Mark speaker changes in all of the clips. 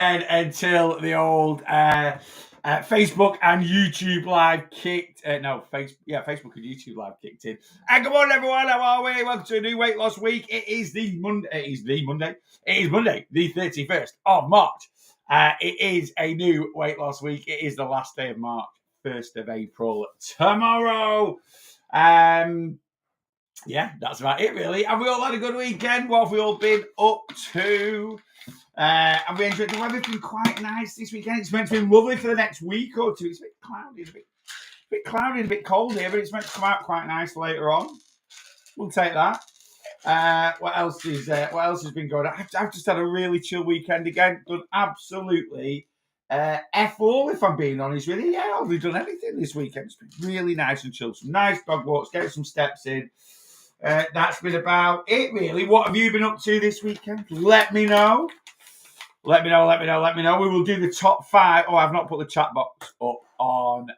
Speaker 1: And until the old Facebook and YouTube live kicked. Facebook and YouTube live kicked in. And good morning, everyone. How are we? Welcome to a new weight loss week. It is Monday. It is Monday, the 31st of March. It is a new weight loss week. It is the last day of March, 1st of April, tomorrow. Yeah, that's about it, really. Have we all had a good weekend? What have we all been up to? And we enjoyed the weather's been quite nice this weekend. It's meant to be lovely for the next week or two. It's a bit cloudy, a bit cold here, but it's meant to come out quite nice later on. We'll take that. What else has been going on? I've just had a really chill weekend again. Done absolutely F all, if I'm being honest with you. Yeah, I've really done anything this weekend. It's been really nice and chill. Some nice dog walks, get some steps in. That's been about it, really. What have you been up to this weekend? Let me know. Let me know. We will do the top 5. Oh, I've not put the chat box up on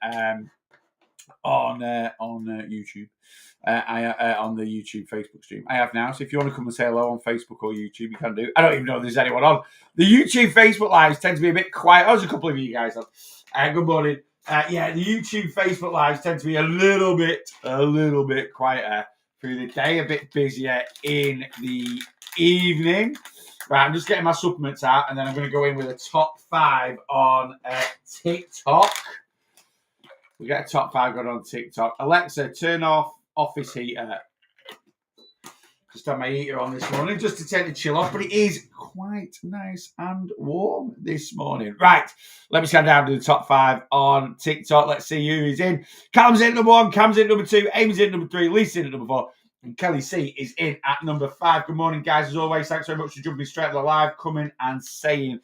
Speaker 1: YouTube. On the YouTube Facebook stream. I have now. So if you want to come and say hello on Facebook or YouTube, you can do. I don't even know if there's anyone on. The YouTube Facebook lives tend to be a bit quiet. Oh, there's a couple of you guys on. Good morning. The YouTube Facebook lives tend to be a little bit quieter through the day, a bit busier in the evening. Right, I'm just getting my supplements out, and then I'm going to go in with a top 5 on TikTok. We get a top 5 going on TikTok. Alexa, turn off office heater. Just had my heater on this morning just to take the chill off, but it is quite nice and warm this morning. Right, let me scan down to the top 5 on TikTok. Let's see who is in. Callum's in number 1, Cam's in number 2, Amy's in number 3, Lisa's in at number 4. And Kelly C is in at number 5. Good morning, guys. As always, thanks very much for jumping straight to the live, coming and saying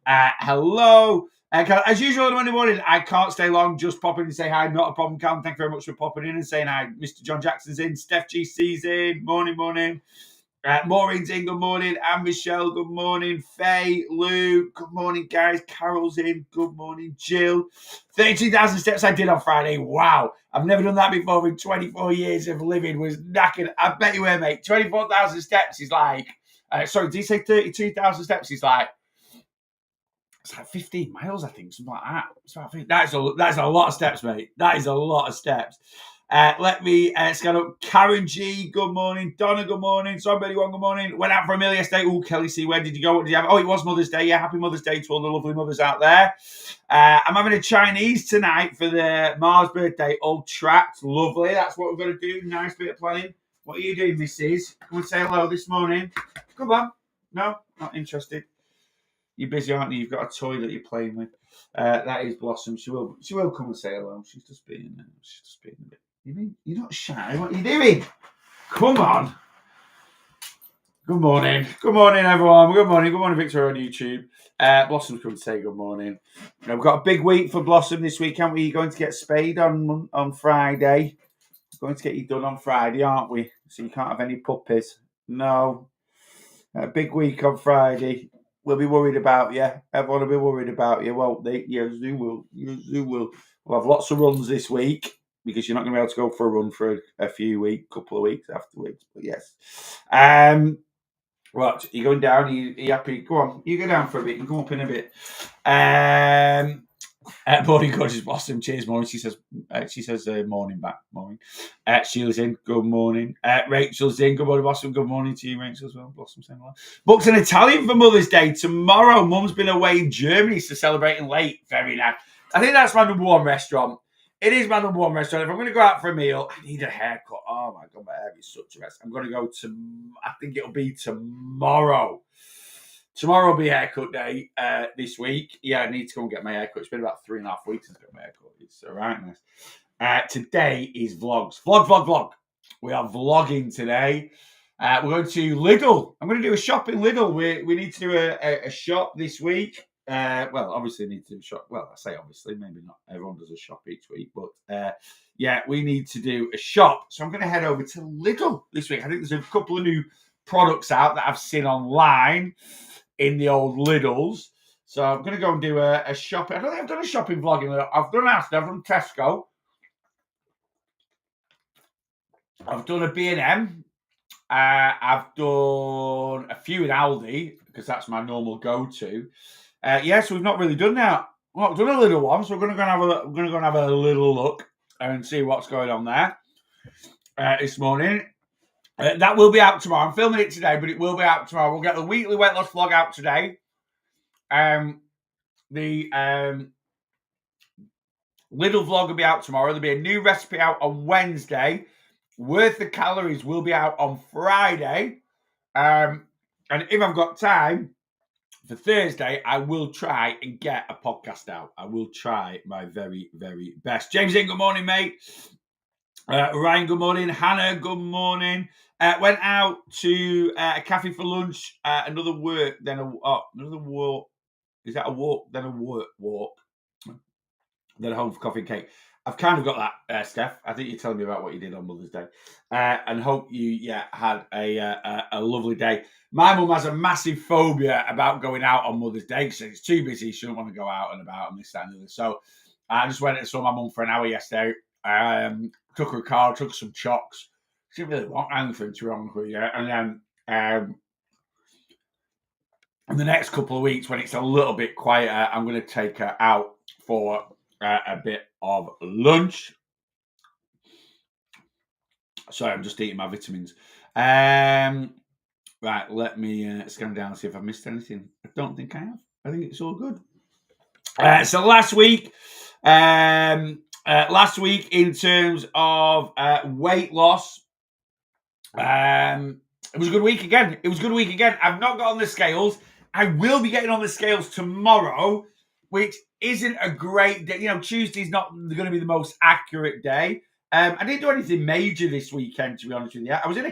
Speaker 1: hello. As usual on Monday morning, I can't stay long. Just pop in and say hi. Not a problem, Callum. Thank you very much for popping in and saying hi. Mr. John Jackson's in. Steph GC's in. Morning. Maureen's in. Good morning. And Michelle, good morning. Faye, Lou, good morning, guys. Carol's in. Good morning, Jill. 32,000 steps I did on Friday. Wow. I've never done that before in 24 years of living. Was knackered. I bet you were, mate. 24,000 steps is like, did you say 32,000 steps is like, it's like 15 miles, I think, something like that. That's a lot of steps, mate. That is a lot of steps. Let me scan up. Karen G, good morning. Donna, good morning. Somebody, good morning. Went out for a meal yesterday. Oh, Kelly C, where did you go? What did you have? Oh, it was Mother's Day. Yeah, happy Mother's Day to all the lovely mothers out there. I'm having a Chinese tonight for the Mars birthday. Old Trapped. Lovely. That's what we're going to do. Nice bit of planning. What are you doing, missus? Come and say hello this morning. Come on. No, not interested. You're busy, aren't you? You've got a toy that you're playing with. That is Blossom. She will come and say hello. She's just being a bit. You mean you're not shy? What are you doing? Come on. Good morning, everyone. Good morning, Victor on YouTube. Blossom's come to say good morning. We've got a big week for Blossom this week, aren't we? You're going to get spayed on Friday. We're going to get you done on Friday, aren't we? So you can't have any puppies. No. A big week on Friday. We'll be worried about you. Everyone will be worried about you, won't they? Yes, they will. We'll have lots of runs this week because you're not going to be able to go for a run for a couple of weeks afterwards. But yes. Right, you're going down. Are you happy? Go on. You go down for a bit. You can come up in a bit. Morning, gorgeous Blossom. Cheers, morning. She says morning back. Morning. Sheila's in. Good morning. Rachel's in. Good morning, Blossom. Good morning to you, Rachel, as well. Blossom saying hello. Booked an Italian for Mother's Day tomorrow. Mum's been away in Germany, so celebrating late. Very nice. I think that's my number 1 restaurant. It is my number 1 restaurant. If I'm going to go out for a meal, I need a haircut. Oh my God, my hair is such a mess. I'm going to go to, I think it'll be tomorrow. Tomorrow will be haircut day this week. Yeah, I need to go and get my haircut. It's been about 3.5 weeks since I got my haircut. It's all right, nice. Today is vlogs. Vlog. We are vlogging today. We're going to Lidl. I'm going to do a shop in Lidl. We need to do a shop this week. Obviously need to do a shop. Well, I say obviously, maybe not everyone does a shop each week, but we need to do a shop. So I'm going to head over to Lidl this week. I think there's a couple of new products out that I've seen online in the old Lidls. So I'm going to go and do a shopping. I don't think I've done a shopping vlog in Lidl. I've done Asda, I've done Tesco. I've done a B&M. I've done a few in Aldi because that's my normal go-to. So we've not really done that. Well, we've done a little one, so we're going to go and have a little look and see what's going on there this morning. That will be out tomorrow. I'm filming it today, but it will be out tomorrow. We'll get the weekly weight loss vlog out today. The little vlog will be out tomorrow. There'll be a new recipe out on Wednesday. Worth the calories will be out on Friday. And if I've got time for Thursday, I will try and get a podcast out. I will try my very, very best. James in, good morning, mate. Ryan, good morning. Hannah, good morning. Went out to a cafe for lunch. Another work, then another walk. Is that a walk? Then a walk. Then home for coffee and cake. I've kind of got that, Steph. I think you're telling me about what you did on Mother's Day, and hope you had a lovely day. My mum has a massive phobia about going out on Mother's Day because it's too busy. She doesn't want to go out and about and this, that, and the other. So I just went and saw my mum for an hour yesterday. Took her a car, took some chocks. She didn't really want anything, to be honest with you. And then in the next couple of weeks, when it's a little bit quieter, I'm going to take her out for a bit of lunch. Sorry, I'm just eating my vitamins. Right, let me scan down and see if I've missed anything. I don't think I have. I think it's all good. So last week in terms of weight loss, it was a good week again. I've not got on the scales. I will be getting on the scales tomorrow, which isn't a great day. Tuesday's not going to be the most accurate day. I didn't do anything major this weekend, to be honest with you. I've been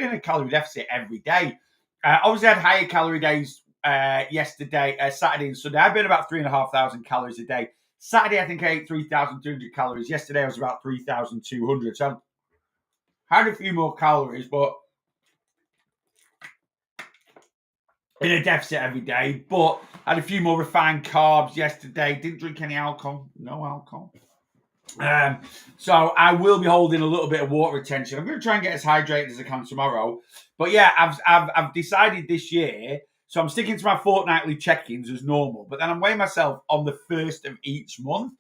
Speaker 1: in a calorie deficit every day. Obviously, I had higher calorie days yesterday, Saturday and Sunday. I've been about 3,500 calories a day. Saturday, I think I ate 3,200 calories. Yesterday, I was about 3,200. So I had a few more calories, but in a deficit every day. But I had a few more refined carbs yesterday. Didn't drink any alcohol. No alcohol. So I will be holding a little bit of water retention. I'm going to try and get as hydrated as I can tomorrow. But yeah, I've decided this year, so I'm sticking to my fortnightly check-ins as normal. But then I'm weighing myself on the first of each month.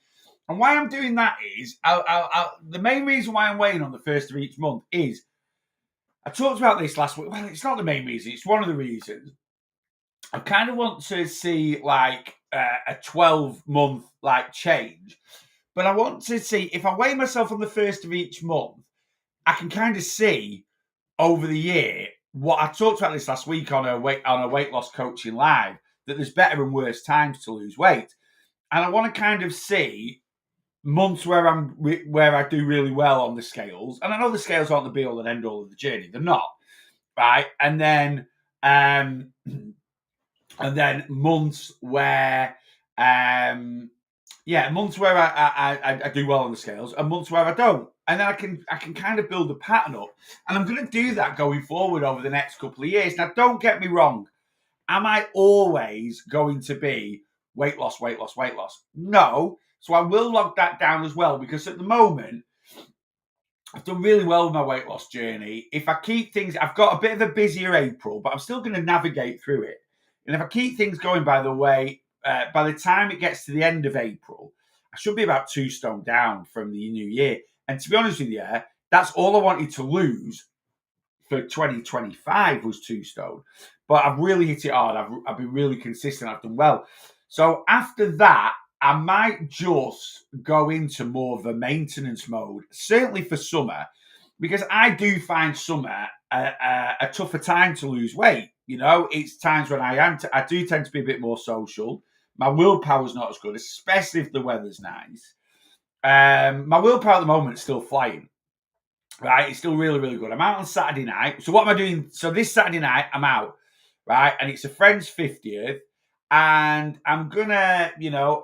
Speaker 1: And why I'm doing that is, the main reason why I'm weighing on the first of each month is, I talked about this last week. Well, it's not the main reason. It's one of the reasons. I kind of want to see like a 12-month like change. But I want to see, if I weigh myself on the first of each month, I can kind of see over the year what I talked about this last week on a weight loss coaching live, that there's better and worse times to lose weight. And I want to kind of see months where I do really well on the scales. And I know the scales aren't the be all and end all of the journey. They're not. Right. And then months where months where I do well on the scales and months where I don't. And then I can kind of build a pattern up. And I'm going to do that going forward over the next couple of years. Now, don't get me wrong. Am I always going to be weight loss? No. So I will log that down as well, because at the moment, I've done really well with my weight loss journey. If I keep things, I've got a bit of a busier April, but I'm still going to navigate through it. And if I keep things going, by the time it gets to the end of April, I should be about 2 stone down from the new year. And to be honest with you, that's all I wanted to lose for 2025 was 2 stone. But I've really hit it hard. I've been really consistent. I've done well. So after that, I might just go into more of a maintenance mode, certainly for summer, because I do find summer a tougher time to lose weight. It's times when I do tend to be a bit more social. My willpower's not as good, especially if the weather's nice. My willpower at the moment is still flying. Right, it's still really, really good. I'm out on Saturday night. So what am I doing? So this Saturday night, I'm out, right? And it's a friend's 50th. And I'm gonna go out.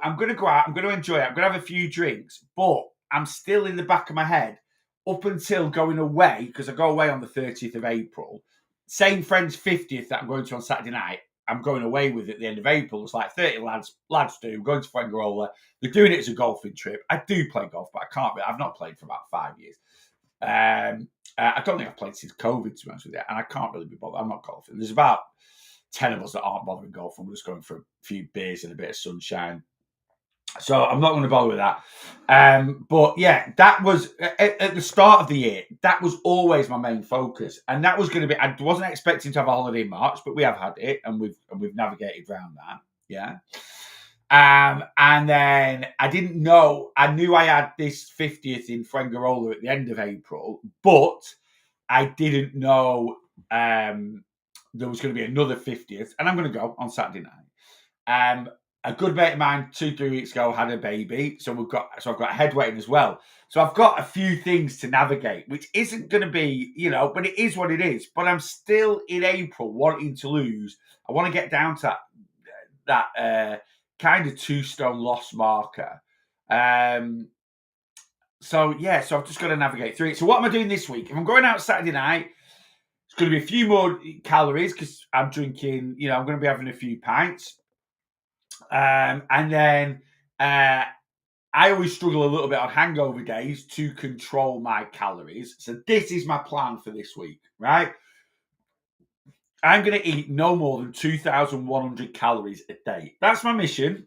Speaker 1: I'm gonna enjoy it. I'm gonna have a few drinks, but I'm still in the back of my head up until going away, because I go away on the 30th of April. Same friend's 50th that I'm going to on Saturday night, I'm going away with at the end of April. It's like 30 lads do. Going to Fuengirola. They're doing it as a golfing trip. I do play golf, but I can't. I've not played for about 5 years. I don't think I've played since COVID, to be honest with you, and I can't really be bothered. I'm not golfing. There's about 10 of us that aren't bothering golfing. We're just going for a few beers and a bit of sunshine. So I'm not going to bother with that. But yeah, that was at the start of the year. That was always my main focus, and that was going to be. I wasn't expecting to have a holiday in March, but we have had it, and we've navigated around that. Yeah. And then I didn't know. I knew I had this 50th in Fuengirola at the end of April, but I didn't know there was going to be another 50th, and I'm going to go on Saturday night. A good mate of mine 2-3 weeks ago had a baby, so I've got a head wedding as well. So I've got a few things to navigate, which isn't going to be, but it is what it is. But I'm still in April wanting to lose. I want to get down to that kind of 2 stone loss marker. So I've just got to navigate through it. So what am I doing this week? If I'm going out Saturday night, it's going to be a few more calories because I'm drinking. I'm going to be having a few pints. And then I always struggle a little bit on hangover days to control my calories. So this is my plan for this week, right? I'm going to eat no more than 2,100 calories a day. That's my mission.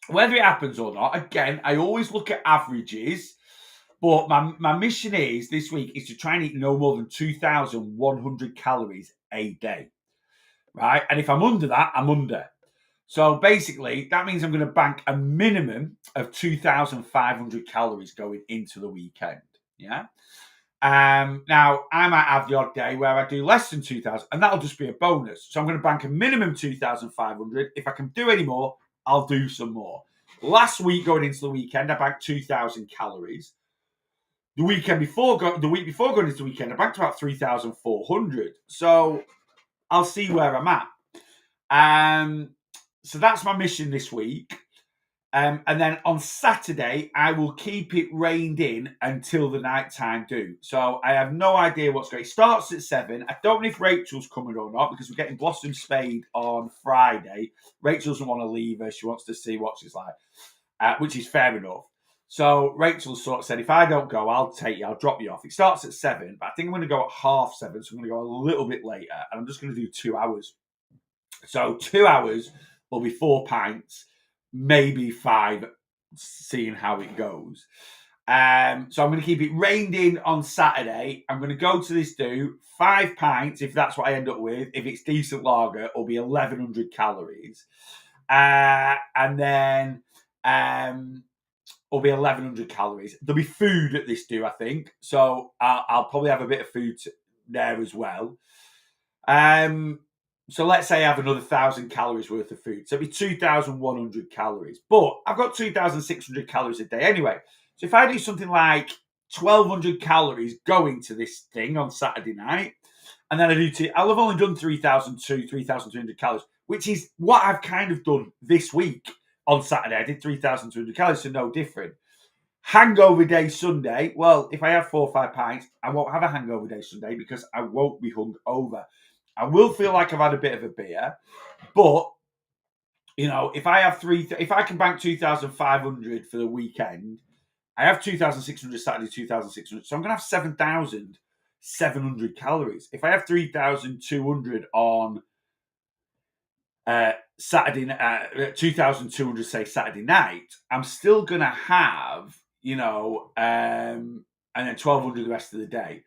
Speaker 1: Whether it happens or not, again, I always look at averages. But my mission is this week is to try and eat no more than 2,100 calories a day, right? And if I'm under that, I'm under. So basically, that means I'm going to bank a minimum of 2,500 calories going into the weekend. Yeah. Now, I might have the odd day where I do less than 2,000, and that'll just be a bonus. So I'm going to bank a minimum 2,500. If I can do any more, I'll do some more. Last week, going into the weekend, I banked 2,000 calories. The week before going into the weekend, I banked about 3,400. So I'll see where I'm at. So that's my mission this week. And then on Saturday, I will keep it reined in until the night time do. So I have no idea what's going. It starts at 7. I don't know if Rachel's coming or not because we're getting Blossom Spade on Friday. Rachel doesn't want to leave her. She wants to see what she's like, which is fair enough. So Rachel sort of said, if I don't go, I'll take you. I'll drop you off. It starts at 7, but I think I'm going to go at 7:30. So I'm going to go a little bit later. And I'm just going to do 2 hours. So 2 hours will be 4 pints, maybe 5, seeing how it goes. So I'm going to keep it reined in on Saturday. I'm going to go to this 5 pints, if that's what I end up with. If it's decent lager, it'll be 1,100 calories. And then it'll be 1,100 calories. There'll be food at this I think. So I'll probably have a bit of food there as well. So let's say I have another 1,000 calories worth of food. So it'll be 2,100 calories. But I've got 2,600 calories a day anyway. So if I do something like 1,200 calories going to this thing on Saturday night, and then I'll have only done 3,300 calories, which is what I've kind of done this week on Saturday. I did 3,200 calories, so no different. Hangover day Sunday. Well, if I have 4 or 5 pints, I won't have a hangover day Sunday because I won't be hungover. I will feel like I've had a bit of a beer, but if I can bank 2,500 for the weekend, I have 2,600 Saturday, 2,600. So I'm going to have 7,700 calories. If I have 3,200 on Saturday, 2,200 say Saturday night, I'm still going to have, and then 1,200 the rest of the day.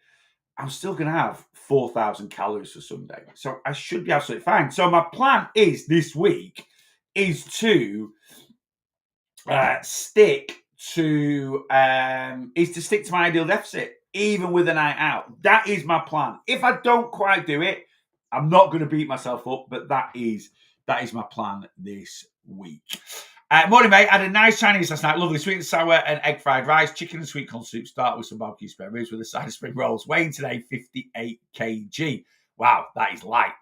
Speaker 1: I'm still going to have 4,000 calories for Sunday. So I should be absolutely fine. So my plan is this week is to stick to my ideal deficit, even with a night out. That is my plan. If I don't quite do it, I'm not going to beat myself up, but that is my plan this week. Morning, mate. I had a nice Chinese last night. Lovely sweet and sour and egg fried rice, chicken and sweet corn soup. Start with some barbecue spare ribs with a side of spring rolls. Weighing today 58 kg. Wow, that is light.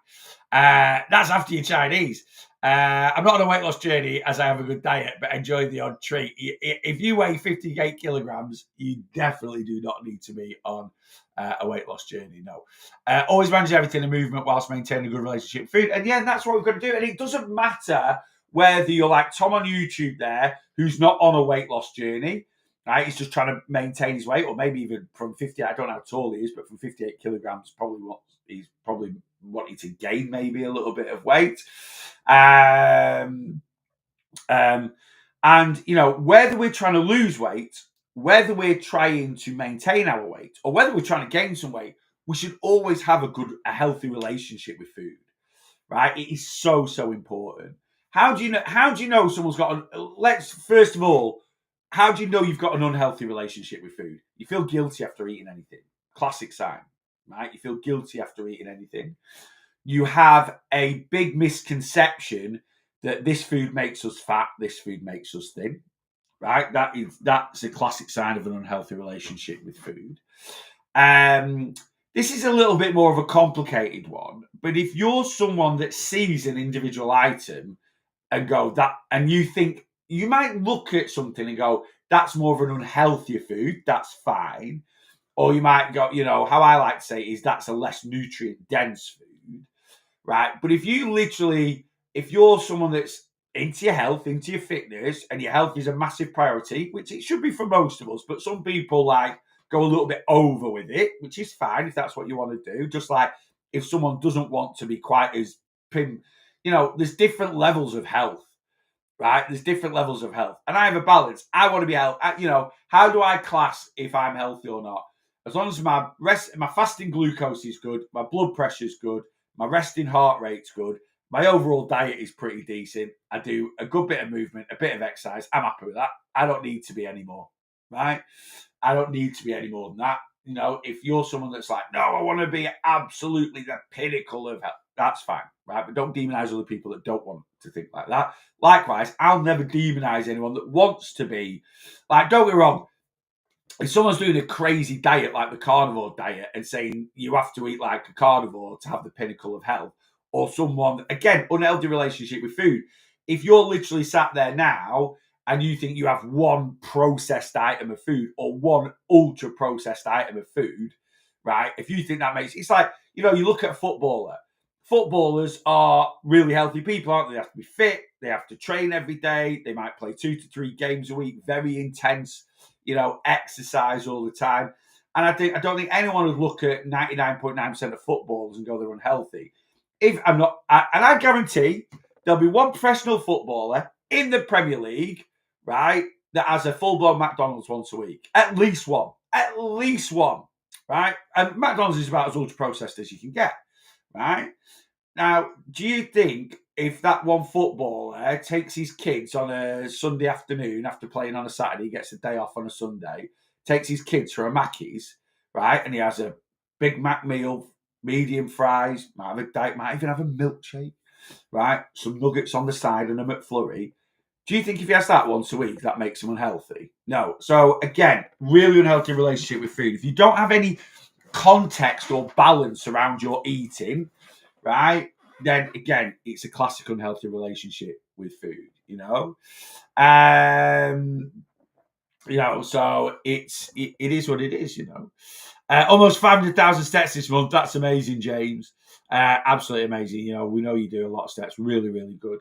Speaker 1: That's after your Chinese. I'm not on a weight loss journey as I have a good diet, but enjoy the odd treat. If you weigh 58 kilograms, you definitely do not need to be on a weight loss journey. No. Always manage everything in movement whilst maintaining a good relationship with food. And yeah, that's what we've got to do. And it doesn't matter whether you're like Tom on YouTube there, who's not on a weight loss journey, right? He's just trying to maintain his weight, or maybe even from 50, I don't know how tall he is, but from 58 kilograms, he's probably wanting to gain maybe a little bit of weight. And whether we're trying to lose weight, whether we're trying to maintain our weight, or whether we're trying to gain some weight, we should always have a healthy relationship with food, right? It is so, so important. How do you know someone's got first of all, how do you know you've got an unhealthy relationship with food? You feel guilty after eating anything. Classic sign, right? You feel guilty after eating anything. You have a big misconception that this food makes us fat, this food makes us thin, right? That's a classic sign of an unhealthy relationship with food. This is a little bit more of a complicated one, but if you're someone that sees an individual item and you think, you might look at something and go, that's more of an unhealthy food, that's fine. Or you might go, how I like to say is that's a less nutrient dense food, right? But if you're someone that's into your health, into your fitness, and your health is a massive priority, which it should be for most of us, but some people go a little bit over with it, which is fine if that's what you want to do. Just like if someone doesn't want to be quite as there's different levels of health, right? There's different levels of health, and I have a balance. I want to be healthy. How do I class if I'm healthy or not? As long as my fasting glucose is good, my blood pressure is good, my resting heart rate's good, my overall diet is pretty decent, I do a good bit of movement, a bit of exercise, I'm happy with that. I don't need to be any more, right? I don't need to be any more than that. If you're someone that's like, no, I want to be absolutely the pinnacle of health, that's fine, right? But don't demonize other people that don't want to think like that. Likewise, I'll never demonize anyone that wants to be, don't get me wrong, if someone's doing a crazy diet like the carnivore diet and saying you have to eat like a carnivore to have the pinnacle of health, or someone, again, unhealthy relationship with food, if you're literally sat there now and you think you have one processed item of food or one ultra processed item of food, right? If you think that makes it's like, you look at a footballer. Footballers are really healthy people, aren't they? They have to be fit, they have to train every day, they might play 2 to 3 games a week, very intense, exercise all the time. And I don't think anyone would look at 99.9% of footballers and go they're unhealthy. If I'm not, and I guarantee there'll be one professional footballer in the Premier League, right, that has a full-blown McDonald's once a week. At least one, right? And McDonald's is about as ultra-processed as you can get, right? Now, do you think if that one footballer takes his kids on a Sunday afternoon after playing on a Saturday, gets a day off on a Sunday, takes his kids for a Mackey's, right, and he has a Big Mac meal, medium fries, might have a diet, might even have a milkshake, right, some nuggets on the side and a McFlurry, do you think if he has that once a week, that makes him unhealthy? No. So, again, really unhealthy relationship with food. If you don't have any context or balance around your eating, right, then again, it's a classic unhealthy relationship with food, so it is what it is, almost 500,000 steps this month. That's amazing, James. Absolutely amazing. We know you do a lot of steps. Really, really good.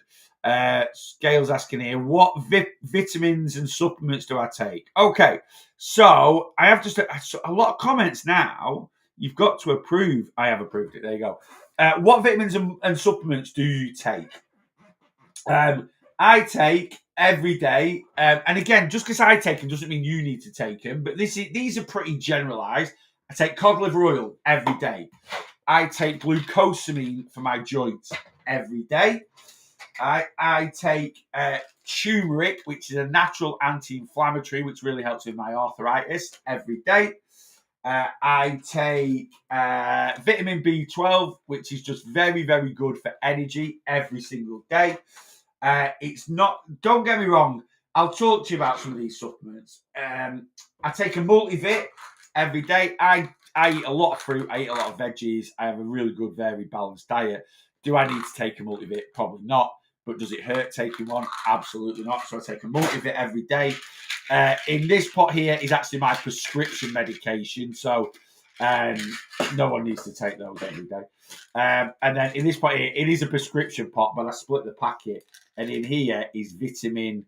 Speaker 1: Scales asking here, what vitamins and supplements do I take? Okay, so I have just a lot of comments now. You've got to approve. I have approved it. There you go. What vitamins and supplements do you take? I take every day, and again, just because I take them doesn't mean you need to take them. But these are pretty generalised. I take cod liver oil every day. I take glucosamine for my joints every day. I take turmeric, which is a natural anti-inflammatory, which really helps with my arthritis, every day. I take vitamin B12, which is just very, very good for energy every single day. It's not, don't get me wrong, I'll talk to you about some of these supplements. I take a multivit every day. I eat a lot of fruit, I eat a lot of veggies, I have a really good, very balanced diet. Do I need to take a multivit? Probably not. But does it hurt taking one? Absolutely not. So I take a multivit every day. In this pot here is actually my prescription medication. So no one needs to take those every day. And then in this pot here, it is a prescription pot, but I split the packet. And in here is vitamin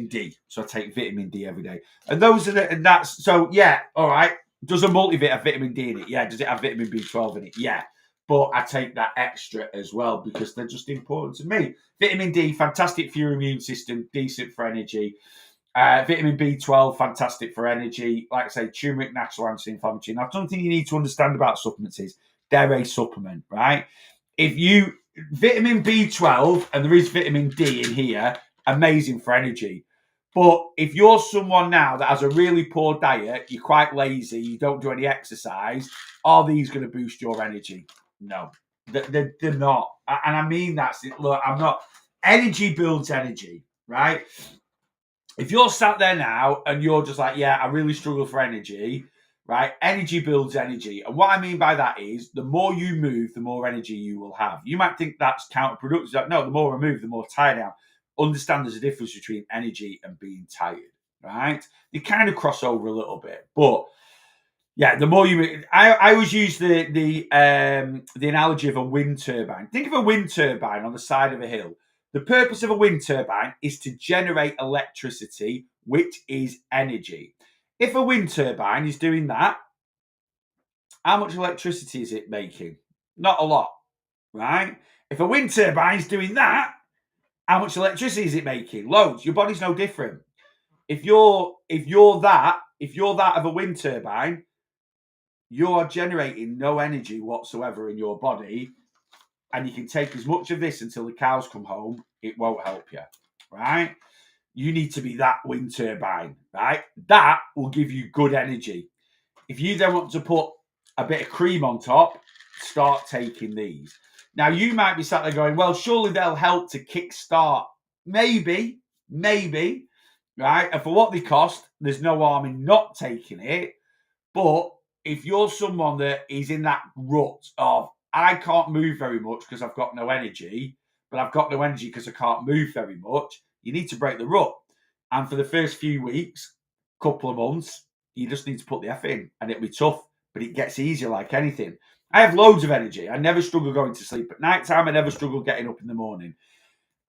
Speaker 1: D. So I take vitamin D every day. And those are so yeah, all right. Does a multivit have vitamin D in it? Yeah. Does it have vitamin B12 in it? Yeah. But I take that extra as well because they're just important to me. Vitamin D, fantastic for your immune system, decent for energy. Vitamin B12, fantastic for energy. Like I say, turmeric, natural anti-inflammatory. Now, something you need to understand about supplements is they're a supplement, right? If you vitamin B12 and there is vitamin D in here, amazing for energy. But if you're someone now that has a really poor diet, you're quite lazy, you don't do any exercise, are these going to boost your energy? No, they're not. And I mean that. Look, I'm not. Energy builds energy, right? If you're sat there now and you're just like, yeah, I really struggle for energy, right? Energy builds energy. And what I mean by that is the more you move, the more energy you will have. You might think that's counterproductive. No, the more I move, the more tired I am. Understand there's a difference between energy and being tired, right? They kind of cross over a little bit. But yeah, the more you move, I always use the analogy of a wind turbine. Think of a wind turbine on the side of a hill. The purpose of a wind turbine is to generate electricity, which is energy. If a wind turbine is doing that, how much electricity is it making? Not a lot, right? If a wind turbine is doing that, how much electricity is it making? Loads. Your body's no different. If you're that of a wind turbine, you are generating no energy whatsoever in your body, and you can take as much of this until the cows come home. It won't help you, right? You need to be that wind turbine, right? That will give you good energy. If you then want to put a bit of cream on top, start taking these. Now, you might be sat there going, well, surely they'll help to kickstart. Maybe, right? And for what they cost, there's no harm in not taking it. But if you're someone that is in that rut of, I can't move very much because I've got no energy, but I've got no energy because I can't move very much, you need to break the rut. And for the first few weeks, couple of months, you just need to put the effort in, and it'll be tough, but it gets easier like anything. I have loads of energy. I never struggle going to sleep at night time. I never struggle getting up in the morning.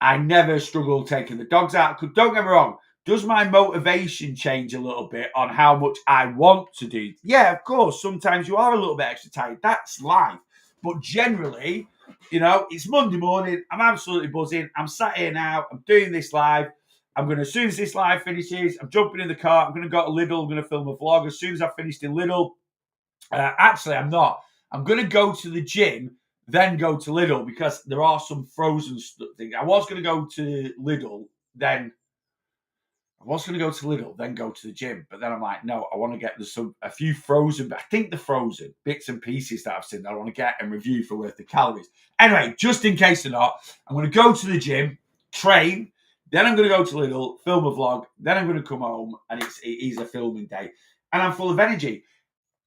Speaker 1: I never struggle taking the dogs out. Don't get me wrong. Does my motivation change a little bit on how much I want to do? Yeah, of course. Sometimes you are a little bit extra tired. That's life. But generally, it's Monday morning. I'm absolutely buzzing. I'm sat here now. I'm doing this live. I'm going to, as soon as this live finishes, I'm jumping in the car. I'm going to go to Lidl. I'm going to film a vlog. As soon as I've finished in Lidl, actually, I'm not. I'm going to go to the gym, then go to Lidl because there are some frozen things. I was going to go to Lidl, then go to the gym. But then I'm like, no, I want to get a few frozen, I think the frozen bits and pieces that I've seen that I want to get and review for worth the calories. Anyway, just in case they're not, I'm going to go to the gym, train, then I'm going to go to Lidl, film a vlog, then I'm going to come home and it is a filming day. And I'm full of energy.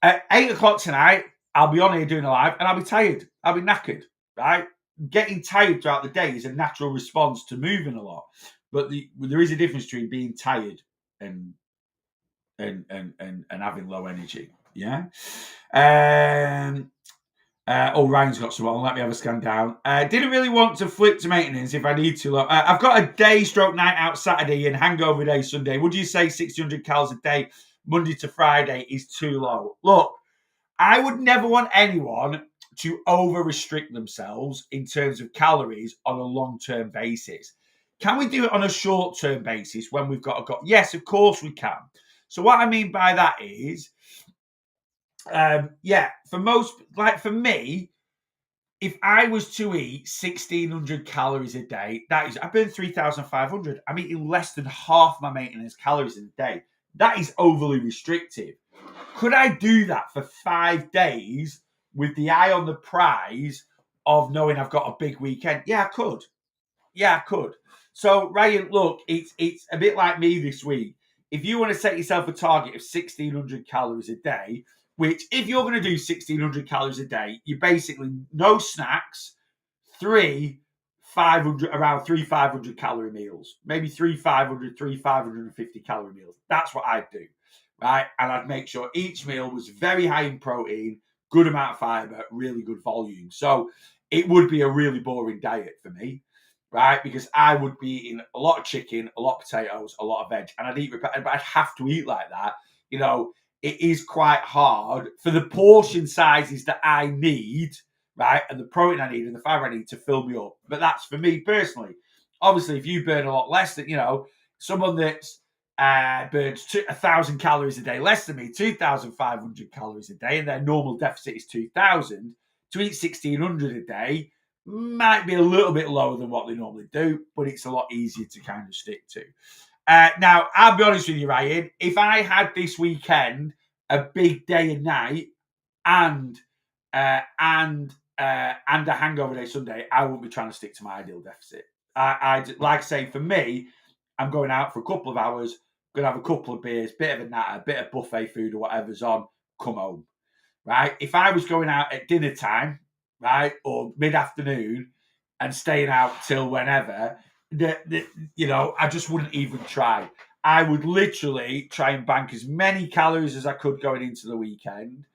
Speaker 1: At 8 o'clock tonight, I'll be on here doing a live and I'll be tired. I'll be knackered, right? Getting tired throughout the day is a natural response to moving a lot. But there is a difference between being tired and having low energy. Yeah. Ryan's got some on. Let me have a scan down. Didn't really want to flip to maintenance if I need to. I've got a day stroke night out Saturday and hangover day Sunday. Would you say 1,600 calories a day, Monday to Friday, is too low? Look, I would never want anyone to over restrict themselves in terms of calories on a long-term basis. Can we do it on a short-term basis when we've got a goal? Yes, of course we can. So what I mean by that is, for me, if I was to eat 1,600 calories a day, I burn 3,500. I'm eating less than half my maintenance calories in a day. That is overly restrictive. Could I do that for 5 days with the eye on the prize of knowing I've got a big weekend? Yeah, I could. So, Ryan, look, it's a bit like me this week. If you want to set yourself a target of 1,600 calories a day, which if you're going to do 1,600 calories a day, you basically no snacks, around 500 calorie meals, maybe 550 calorie meals. That's what I'd do, right? And I'd make sure each meal was very high in protein, good amount of fiber, really good volume. So it would be a really boring diet for me, right? Because I would be eating a lot of chicken, a lot of potatoes, a lot of veg, and but I'd have to eat like that. it is quite hard for the portion sizes that I need, right, and the protein I need and the fiber I need to fill me up. But that's for me personally. Obviously, if you burn a lot less than, someone that's burns 1,000 calories a day less than me, 2,500 calories a day, and their normal deficit is 2,000, to eat 1,600 a day might be a little bit lower than what they normally do, but it's a lot easier to kind of stick to. Now, I'll be honest with you, Ryan. If I had this weekend a big day and night and a hangover day Sunday, I wouldn't be trying to stick to my ideal deficit. I like I say, for me, I'm going out for a couple of hours, going to have a couple of beers, bit of a natter, bit of buffet food or whatever's on, come home, right? If I was going out at dinner time, right, or mid-afternoon and staying out till whenever, I just wouldn't even try. I would literally try and bank as many calories as I could going into the weekend.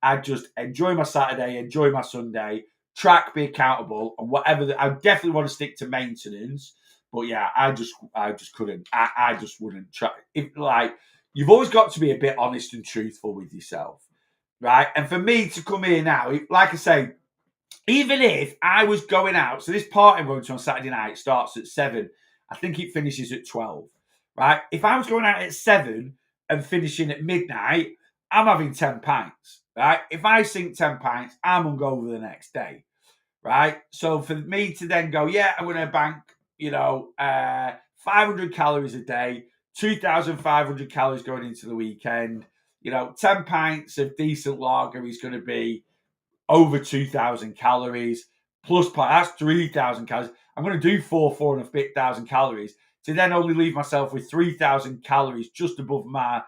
Speaker 1: I'd just enjoy my Saturday, enjoy my Sunday, track, be accountable, and whatever. I definitely want to stick to maintenance, but yeah, I just couldn't. I just wouldn't try. You've always got to be a bit honest and truthful with yourself, right? And for me to come here now, like I say, even if I was going out, so this party I'm going to on Saturday night starts at 7. I think it finishes at 12, right? If I was going out at 7 and finishing at midnight, I'm having 10 pints, right? If I sink 10 pints, I'm hungover the next day, right? So for me to then go, yeah, I'm going to bank, 500 calories a day, 2,500 calories going into the weekend, 10 pints of decent lager is going to be over 2,000 calories, plus that's 3,000 calories. I'm going to do 4,500 calories to then only leave myself with 3,000 calories just above my